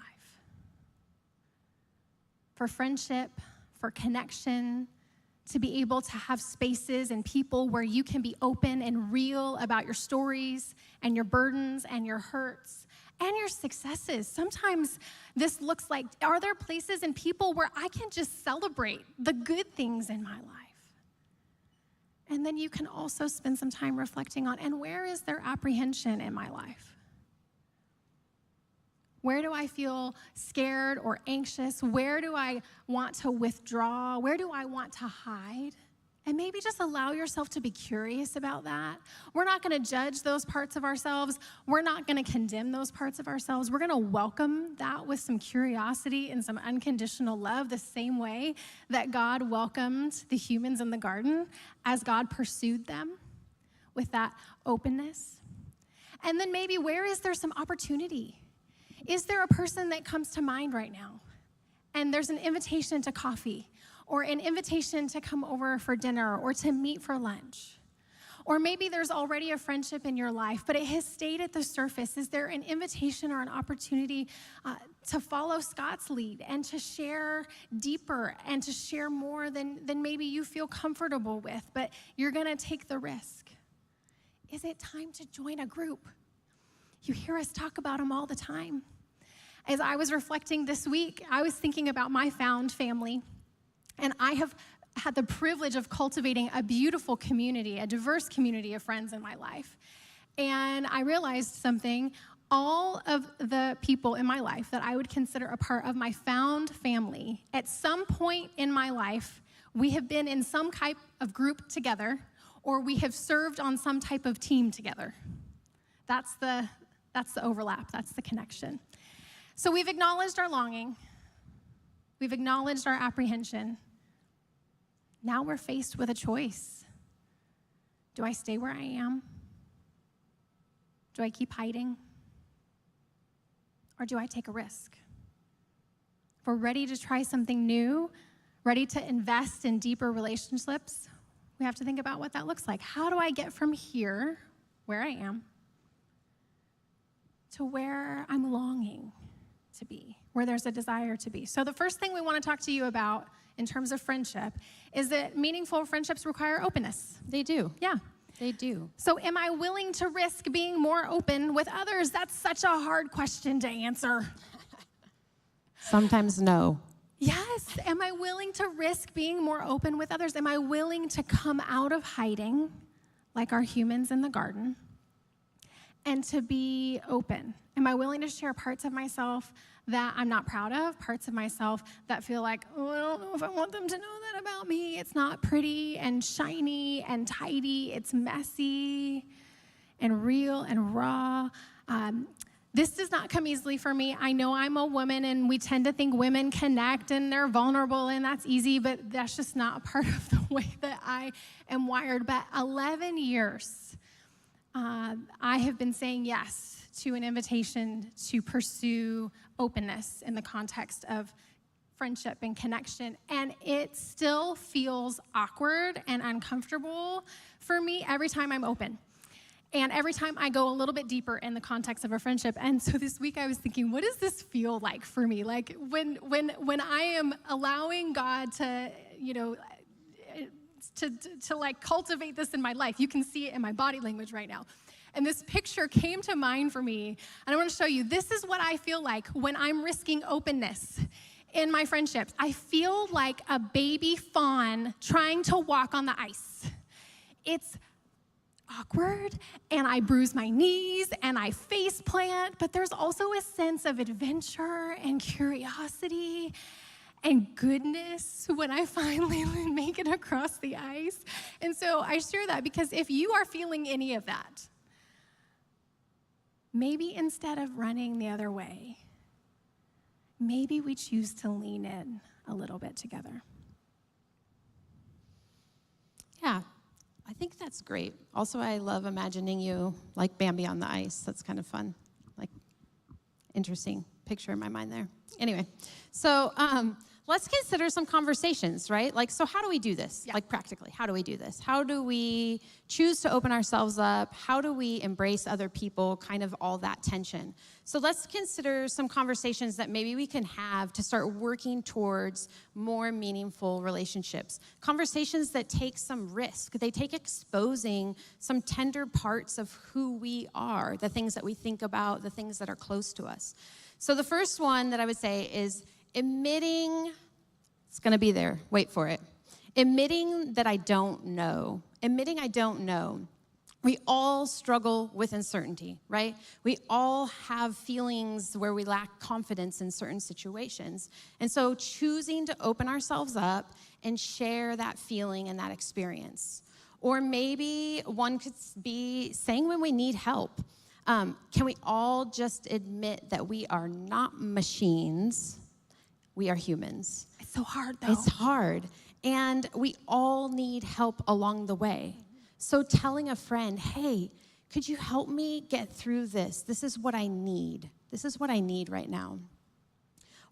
For friendship, for connection, to be able to have spaces and people where you can be open and real about your stories and your burdens and your hurts and your successes. Sometimes this looks like, are there places and people where I can just celebrate the good things in my life? And then you can also spend some time reflecting on, and where is there apprehension in my life? Where do I feel scared or anxious? Where do I want to withdraw? Where do I want to hide? And maybe just allow yourself to be curious about that. We're not going to judge those parts of ourselves. We're not going to condemn those parts of ourselves. We're going to welcome that with some curiosity and some unconditional love, the same way that God welcomed the humans in the garden as God pursued them with that openness. And then maybe where is there some opportunity? Is there a person that comes to mind right now? And there's an invitation to coffee, or an invitation to come over for dinner, or to meet for lunch. Or maybe there's already a friendship in your life, but it has stayed at the surface. Is there an invitation or an opportunity to follow Scott's lead and to share deeper and to share more than maybe you feel comfortable with, but you're gonna take the risk? Is it time to join a group? You hear us talk about them all the time. As I was reflecting this week, I was thinking about my found family. And I have had the privilege of cultivating a beautiful community, a diverse community of friends in my life. And I realized something. All of the people in my life that I would consider a part of my found family, at some point in my life, we have been in some type of group together, or we have served on some type of team together. That's the overlap, that's the connection. So we've acknowledged our longing, we've acknowledged our apprehension. Now we're faced with a choice. Do I stay where I am? Do I keep hiding? Or do I take a risk? If we're ready to try something new, ready to invest in deeper relationships, we have to think about what that looks like. How do I get from here, where I am, to where I'm longing to be, where there's a desire to be? So the first thing we want to talk to you about in terms of friendship is that meaningful friendships require openness. They do. Yeah. They do. So am I willing to risk being more open with others? That's such a hard question to answer. Sometimes no. Yes. Am I willing to risk being more open with others? Am I willing to come out of hiding like our humans in the garden and to be open? Am I willing to share parts of myself that I'm not proud of, parts of myself that feel like, oh, I don't know if I want them to know that about me. It's not pretty and shiny and tidy. It's messy and real and raw. This does not come easily for me. I know I'm a woman, and we tend to think women connect and they're vulnerable, and that's easy, but that's just not a part of the way that I am wired. But 11 years, I have been saying yes to an invitation to pursue openness in the context of friendship and connection. And it still feels awkward and uncomfortable for me every time I'm open. And every time I go a little bit deeper in the context of a friendship. And so this week I was thinking, what does this feel like for me? Like when I am allowing God to, to like cultivate this in my life. You can see it in my body language right now. And this picture came to mind for me, and I want to show you. This is what I feel like when I'm risking openness in my friendships. I feel like a baby fawn trying to walk on the ice. It's awkward, and I bruise my knees, and I face plant, but there's also a sense of adventure and curiosity and goodness when I finally make it across the ice. And so I share that because if you are feeling any of that, maybe instead of running the other way, maybe we choose to lean in a little bit together. Yeah, I think that's great. Also, I love imagining you like Bambi on the ice. That's kind of fun. Like, interesting picture in my mind there. Anyway, so let's consider some conversations, right? Like, so how do we do this? Yeah. Like, practically, how do we do this? How do we choose to open ourselves up? How do we embrace other people, kind of all that tension? So let's consider some conversations that maybe we can have to start working towards more meaningful relationships. Conversations that take some risk. They take exposing some tender parts of who we are, the things that we think about, the things that are close to us. So the first one that I would say is admitting, it's going to be there, wait for it. Admitting that I don't know. Admitting I don't know. We all struggle with uncertainty, right? We all have feelings where we lack confidence in certain situations. And so choosing to open ourselves up and share that feeling and that experience. Or maybe one could be saying when we need help. Can we all just admit that we are not machines? We are humans. It's so hard, though. It's hard. And we all need help along the way. So telling a friend, hey, could you help me get through this? This is what I need. This is what I need right now.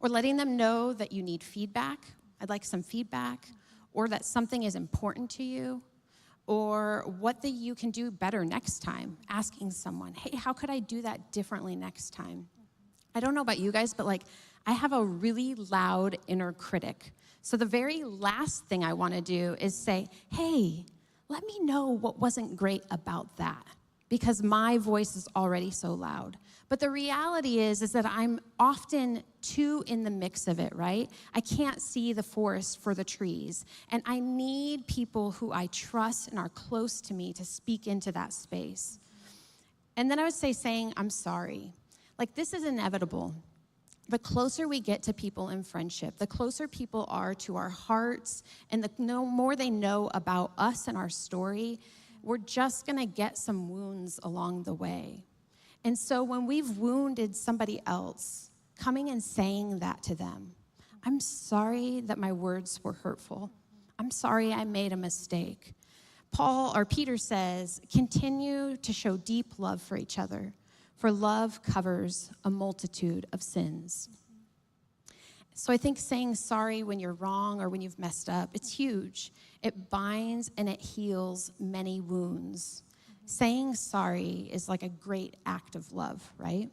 Or letting them know that you need feedback. I'd like some feedback. Or that something is important to you. Or what that you can do better next time. Asking someone, hey, how could I do that differently next time? I don't know about you guys, but like, I have a really loud inner critic. So the very last thing I want to do is say, hey, let me know what wasn't great about that. because my voice is already so loud. But the reality is that I'm often too in the mix of it, right? I can't see the forest for the trees. And I need people who I trust and are close to me to speak into that space. And then I would say saying, I'm sorry. Like, this is inevitable. The closer we get to people in friendship, the closer people are to our hearts, and the more they know about us and our story, we're just gonna get some wounds along the way. And so when we've wounded somebody else, coming and saying that to them, I'm sorry that my words were hurtful. I'm sorry I made a mistake. Peter says, continue to show deep love for each other, for love covers a multitude of sins. So I think saying sorry when you're wrong or when you've messed up, it's huge. It binds and it heals many wounds. Saying sorry is like a great act of love, right?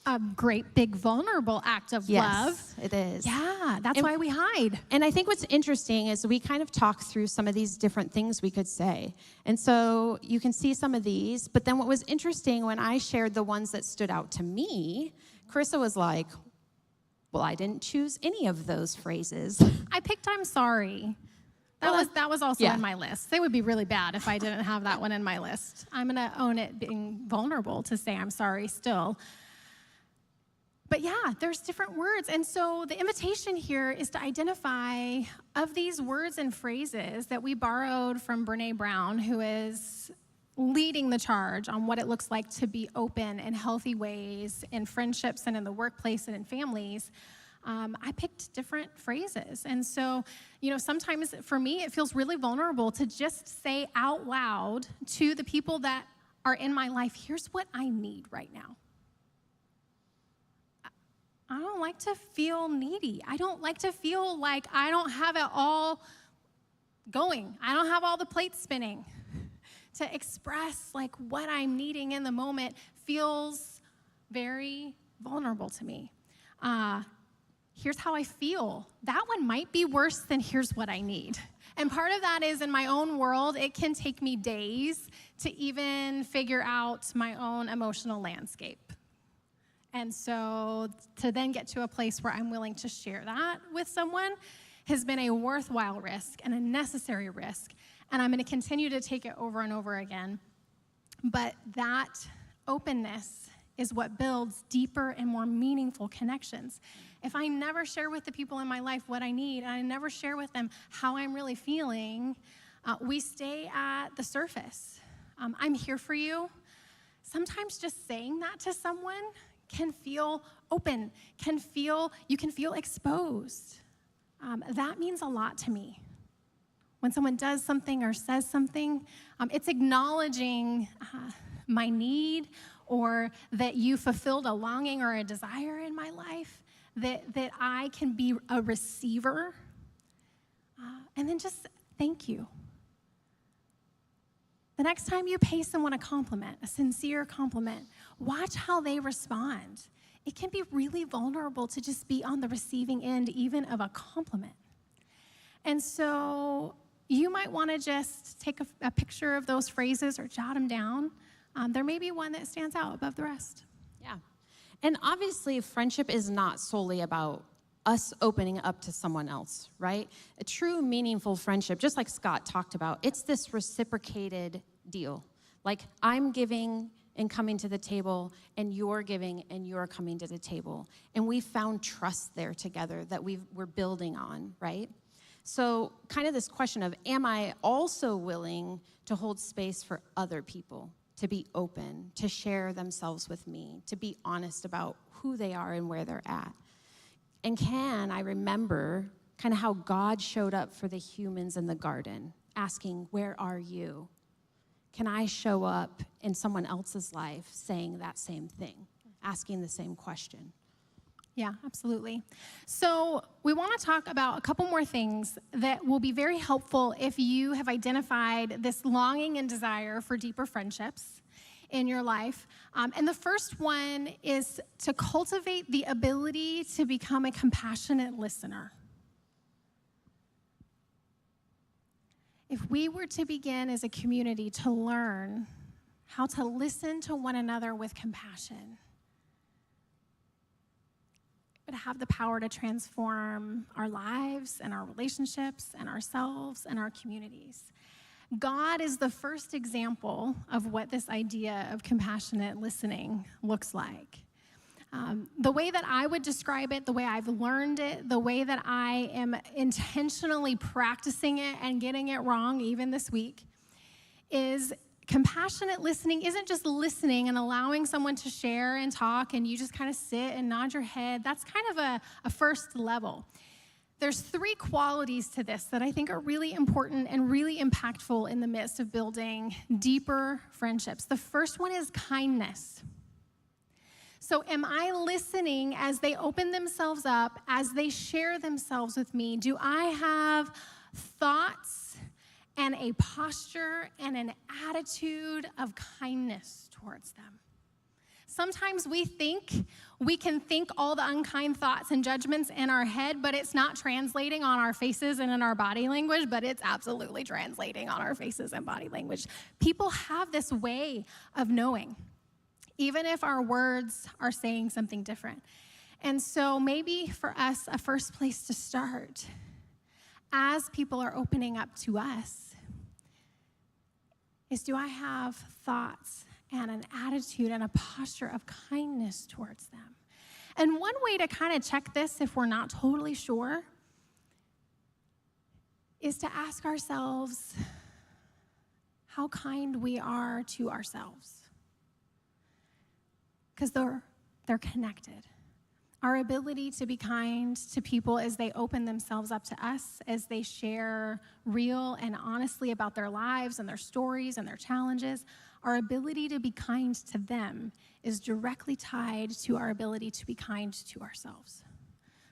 A great, big, vulnerable act of love. Yes, it is. Yeah, that's why we hide. And I think what's interesting is we kind of talk through some of these different things we could say. And so you can see some of these, but then what was interesting when I shared the ones that stood out to me, Carissa was like, well, I didn't choose any of those phrases. I picked I'm sorry. That was also in my list. They would be really bad if I didn't have that one in my list. I'm going to own it being vulnerable to say I'm sorry still. But yeah, there's different words. And so the invitation here is to identify of these words and phrases that we borrowed from Brene Brown, who is leading the charge on what it looks like to be open in healthy ways in friendships and in the workplace and in families. I picked different phrases. And so, sometimes for me, it feels really vulnerable to just say out loud to the people that are in my life, here's what I need right now. I don't like to feel needy. I don't like to feel like I don't have it all going. I don't have all the plates spinning. To express like what I'm needing in the moment feels very vulnerable to me. Here's how I feel. That one might be worse than here's what I need. And part of that is in my own world, it can take me days to even figure out my own emotional landscape. And so to then get to a place where I'm willing to share that with someone has been a worthwhile risk and a necessary risk. And I'm going to continue to take it over and over again. But that openness is what builds deeper and more meaningful connections. If I never share with the people in my life what I need, and I never share with them how I'm really feeling, we stay at the surface. I'm here for you. Sometimes just saying that to someone can feel open, you can feel exposed. That means a lot to me. When someone does something or says something, it's acknowledging my need or that you fulfilled a longing or a desire in my life, that I can be a receiver. And then just thank you. The next time you pay someone a compliment, a sincere compliment, watch how they respond. It can be really vulnerable to just be on the receiving end even of a compliment. And so you might want to just take a picture of those phrases or jot them down. There may be one that stands out above the rest. Yeah. And obviously, friendship is not solely about us opening up to someone else, right? A true, meaningful friendship, just like Scott talked about, it's this reciprocated deal. Like, I'm giving and coming to the table, and you're giving and you're coming to the table. And we found trust there together that we're building on, right? So kind of this question of, am I also willing to hold space for other people, to be open, to share themselves with me, to be honest about who they are and where they're at? And can I remember kind of how God showed up for the humans in the garden, asking, where are you? Can I show up in someone else's life saying that same thing, asking the same question? Yeah, absolutely. So we want to talk about a couple more things that will be very helpful if you have identified this longing and desire for deeper friendships in your life. And the first one is to cultivate the ability to become a compassionate listener. If we were to begin as a community to learn how to listen to one another with compassion, it would have the power to transform our lives and our relationships and ourselves and our communities. God is the first example of what this idea of compassionate listening looks like. The way that I would describe it, the way I've learned it, the way that I am intentionally practicing it and getting it wrong even this week, is compassionate listening isn't just listening and allowing someone to share and talk and you just kind of sit and nod your head. That's kind of a first level. There's 3 qualities to this that I think are really important and really impactful in the midst of building deeper friendships. The first one is kindness. So am I listening as they open themselves up, as they share themselves with me? Do I have thoughts and a posture and an attitude of kindness towards them? Sometimes we can think all the unkind thoughts and judgments in our head, but it's not translating on our faces and in our body language, but it's absolutely translating on our faces and body language. People have this way of knowing, even if our words are saying something different. And so maybe for us, a first place to start, as people are opening up to us, is do I have thoughts and an attitude and a posture of kindness towards them? And one way to kind of check this, if we're not totally sure, is to ask ourselves how kind we are to ourselves. Because they're connected. Our ability to be kind to people as they open themselves up to us, as they share real and honestly about their lives and their stories and their challenges, our ability to be kind to them is directly tied to our ability to be kind to ourselves.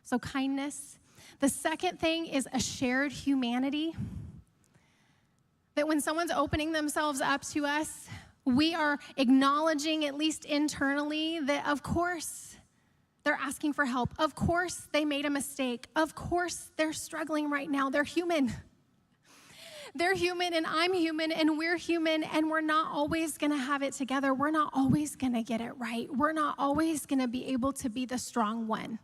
So kindness. The second thing is a shared humanity. That when someone's opening themselves up to us, we are acknowledging, at least internally, that of course they're asking for help. Of course they made a mistake. Of course they're struggling right now. They're human. They're human and I'm human and we're human, and we're not always going to have it together. We're not always going to get it right. We're not always going to be able to be the strong one.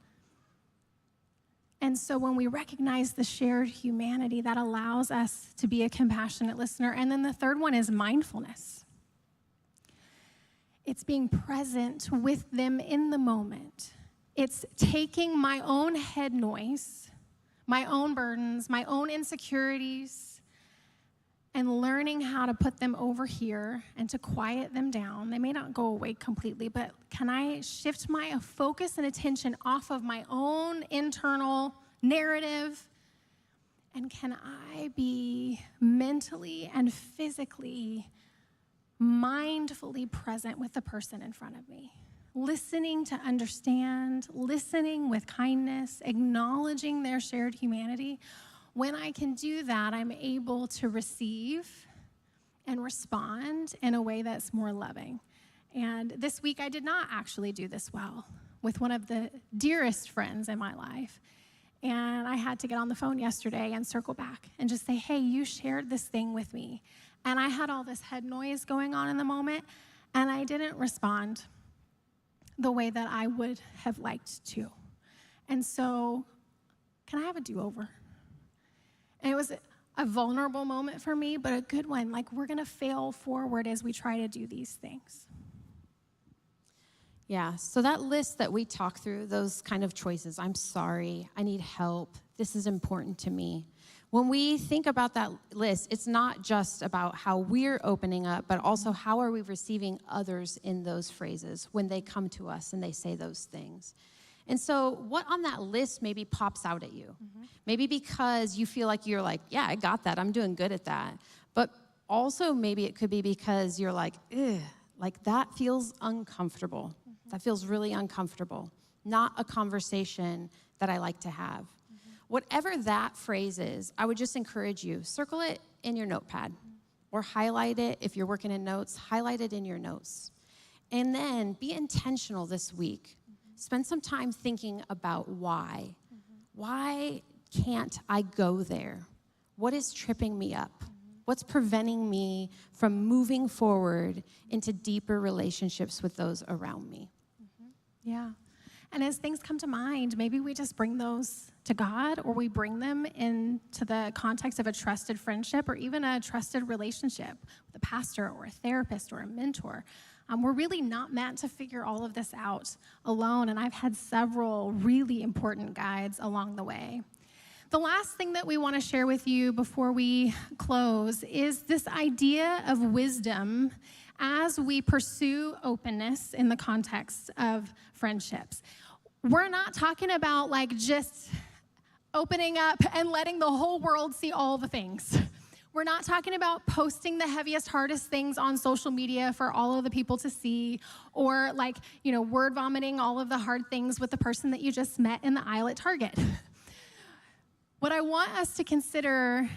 And so when we recognize the shared humanity, that allows us to be a compassionate listener. And then the third one is mindfulness. It's being present with them in the moment. It's taking my own head noise, my own burdens, my own insecurities, and learning how to put them over here and to quiet them down. They may not go away completely, but can I shift my focus and attention off of my own internal narrative? And can I be mentally and physically mindfully present with the person in front of me, listening to understand, listening with kindness, acknowledging their shared humanity? When I can do that, I'm able to receive and respond in a way that's more loving. And this week, I did not actually do this well with one of the dearest friends in my life. And I had to get on the phone yesterday and circle back and just say, hey, you shared this thing with me. And I had all this head noise going on in the moment, and I didn't respond the way that I would have liked to. And so, can I have a do-over? And it was a vulnerable moment for me, but a good one. Like, we're going to fail forward as we try to do these things. Yeah, so that list that we talk through, those kind of choices, I'm sorry, I need help, this is important to me. When we think about that list, it's not just about how we're opening up, but also how are we receiving others in those phrases when they come to us and they say those things. And so what on that list maybe pops out at you? Maybe because you feel like you're like, yeah, I got that, I'm doing good at that. But also maybe it could be because you're like, ugh, like that feels uncomfortable. That feels really uncomfortable. Not a conversation that I like to have. Whatever that phrase is, I would just encourage you, circle it in your notepad or highlight it. If you're working in notes, highlight it in your notes. And then be intentional this week. Spend some time thinking about why. Why can't I go there? What is tripping me up? What's preventing me from moving forward into deeper relationships with those around me? Yeah. And as things come to mind, maybe we just bring those to God, or we bring them into the context of a trusted friendship or even a trusted relationship with a pastor or a therapist or a mentor. We're really not meant to figure all of this out alone, and I've had several really important guides along the way. The last thing that we want to share with you before we close is this idea of wisdom as we pursue openness in the context of friendships. We're not talking about like just opening up and letting the whole world see all the things. We're not talking about posting the heaviest, hardest things on social media for all of the people to see, or like, word vomiting all of the hard things with the person that you just met in the aisle at Target. What I want us to consider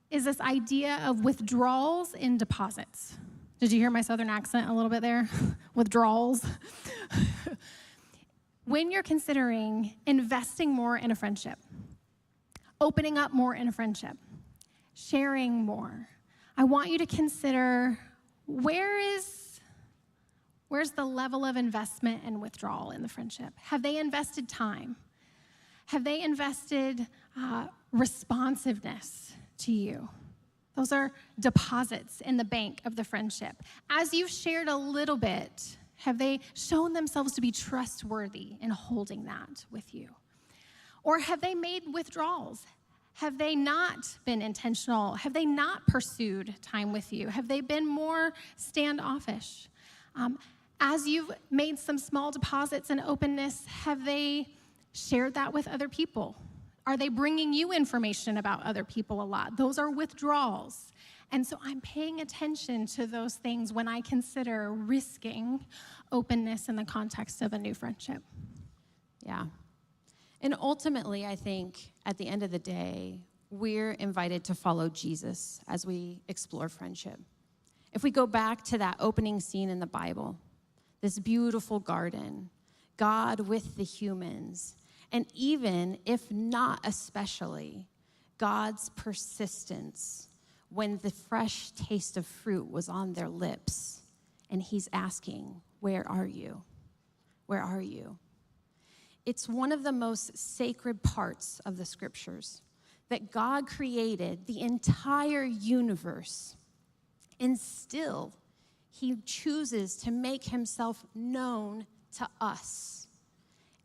is this idea of withdrawals and deposits. Did you hear my southern accent a little bit there? Withdrawals. When you're considering investing more in a friendship, opening up more in a friendship, sharing more, I want you to consider where's the level of investment and withdrawal in the friendship? Have they invested time? Have they invested responsiveness to you? Those are deposits in the bank of the friendship. As you've shared a little bit, have they shown themselves to be trustworthy in holding that with you? Or have they made withdrawals? Have they not been intentional? Have they not pursued time with you? Have they been more standoffish? As you've made some small deposits and openness, have they shared that with other people? Are they bringing you information about other people a lot? Those are withdrawals. And so I'm paying attention to those things when I consider risking openness in the context of a new friendship. Yeah. And ultimately, I think at the end of the day, we're invited to follow Jesus as we explore friendship. If we go back to that opening scene in the Bible, this beautiful garden, God with the humans, and even, if not especially, God's persistence when the fresh taste of fruit was on their lips, and he's asking, where are you? Where are you? It's one of the most sacred parts of the scriptures that God created the entire universe, and still he chooses to make himself known to us.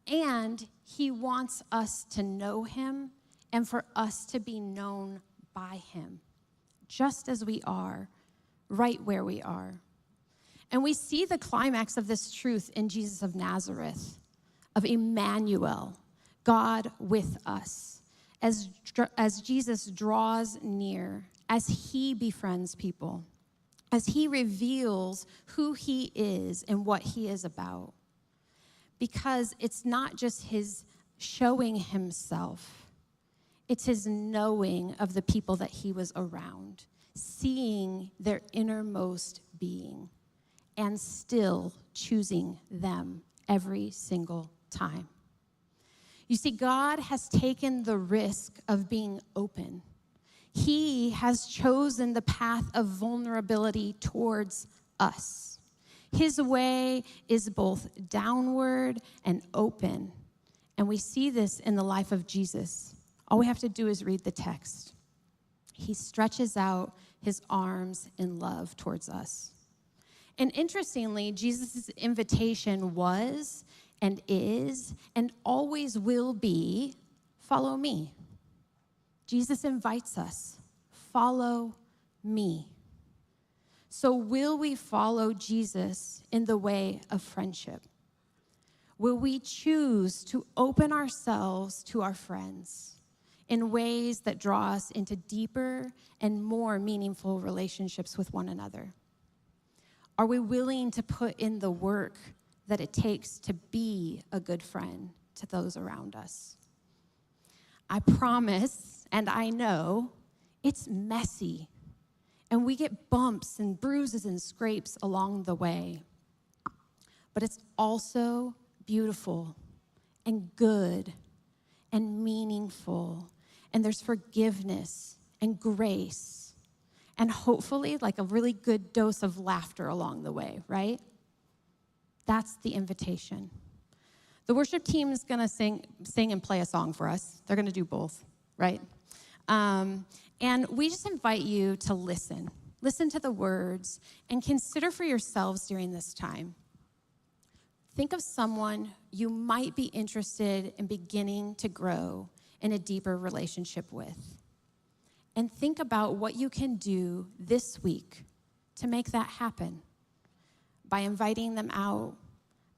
And he wants us to know him and for us to be known by him, just as we are, right where we are. And we see the climax of this truth in Jesus of Nazareth, of Emmanuel, God with us, as Jesus draws near, as he befriends people, as he reveals who he is and what he is about. Because it's not just his showing himself, it's his knowing of the people that he was around, seeing their innermost being, and still choosing them every single time. You see, God has taken the risk of being open. He has chosen the path of vulnerability towards us. His way is both downward and open. And we see this in the life of Jesus. All we have to do is read the text. He stretches out his arms in love towards us. And interestingly, Jesus' invitation was and is and always will be, follow me. Jesus invites us, follow me. So will we follow Jesus in the way of friendship? Will we choose to open ourselves to our friends in ways that draw us into deeper and more meaningful relationships with one another? Are we willing to put in the work that it takes to be a good friend to those around us? I promise, and I know, it's messy, and we get bumps and bruises and scrapes along the way. But it's also beautiful and good and meaningful, and there's forgiveness and grace. and hopefully like a really good dose of laughter along the way, right? That's the invitation. The worship team is gonna sing and play a song for us. They're gonna do both, right? And we just invite you to listen. Listen to the words and consider for yourselves during this time. Think of someone you might be interested in beginning to grow in a deeper relationship with. And think about what you can do this week to make that happen by inviting them out,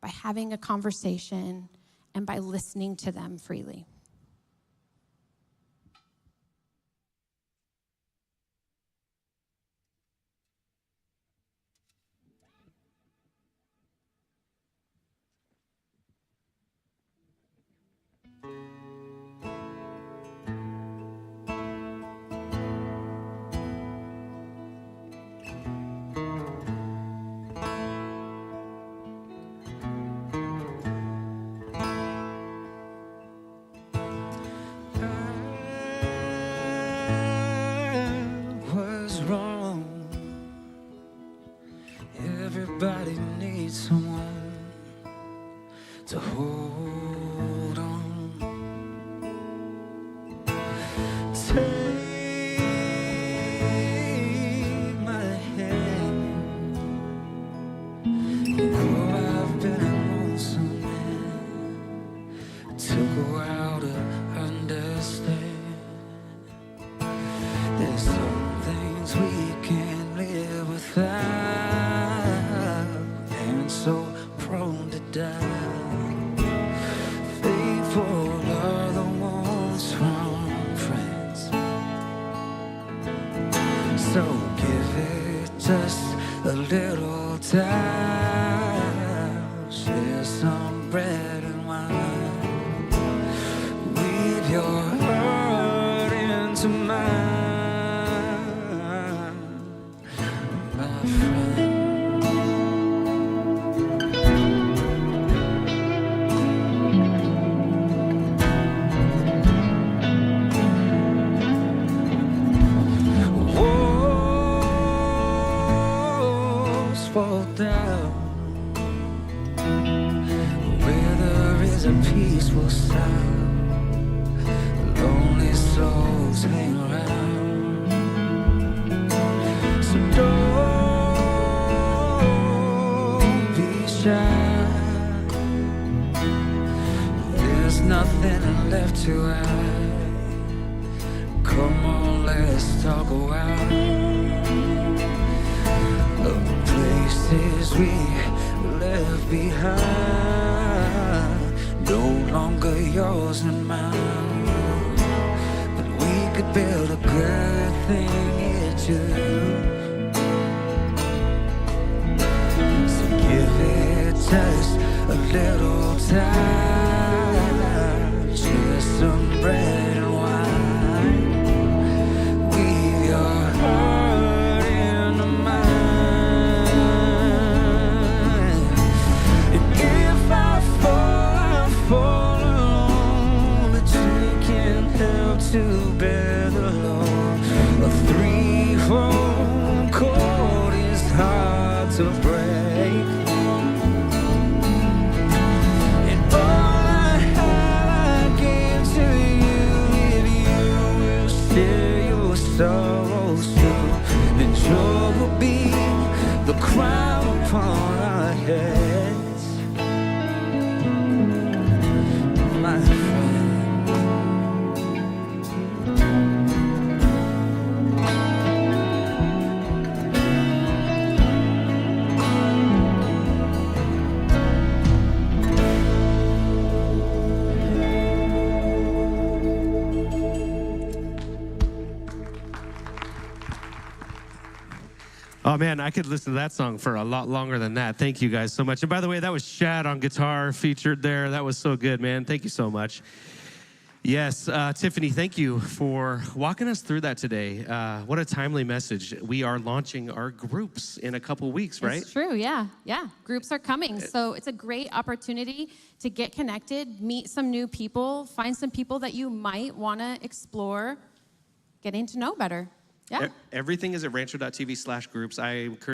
by having a conversation, and by listening to them freely. Was wrong. Everybody needs someone to hold on. Take my hand. You know I've been a lonesome man. Took a while to understand. There's some things we can't live without, and so prone to die. Faithful are the ones from friends. So give it just a little time. Share some bread and wine. Weave your heart into mine. Fall down where there is a peaceful sound. Lonely souls hang around. So don't be shy. There's nothing left to hide. Come on, let's talk a while. Places we left behind, no longer yours and mine, but we could build a good thing here too. So give it just a little time. Share some bread and wine. Weave your heart into mine. To bear the load. A 3-4 chord is hard to break, and all I have I give to you. If you will share your sorrows too, then joy will be the crown upon our heads, my friend. Oh man, I could listen to that song for a lot longer than that. Thank you guys so much. And by the way, that was Shad on guitar featured there. That was so good, man. Thank you so much. Yes, Tiffany, thank you for walking us through that today. What a timely message. We are launching our groups in a couple weeks, right? It's true, yeah. Yeah, groups are coming. So it's a great opportunity to get connected, meet some new people, find some people that you might want to explore getting to know better. Yeah. Everything is at rancho.tv/groups. I encourage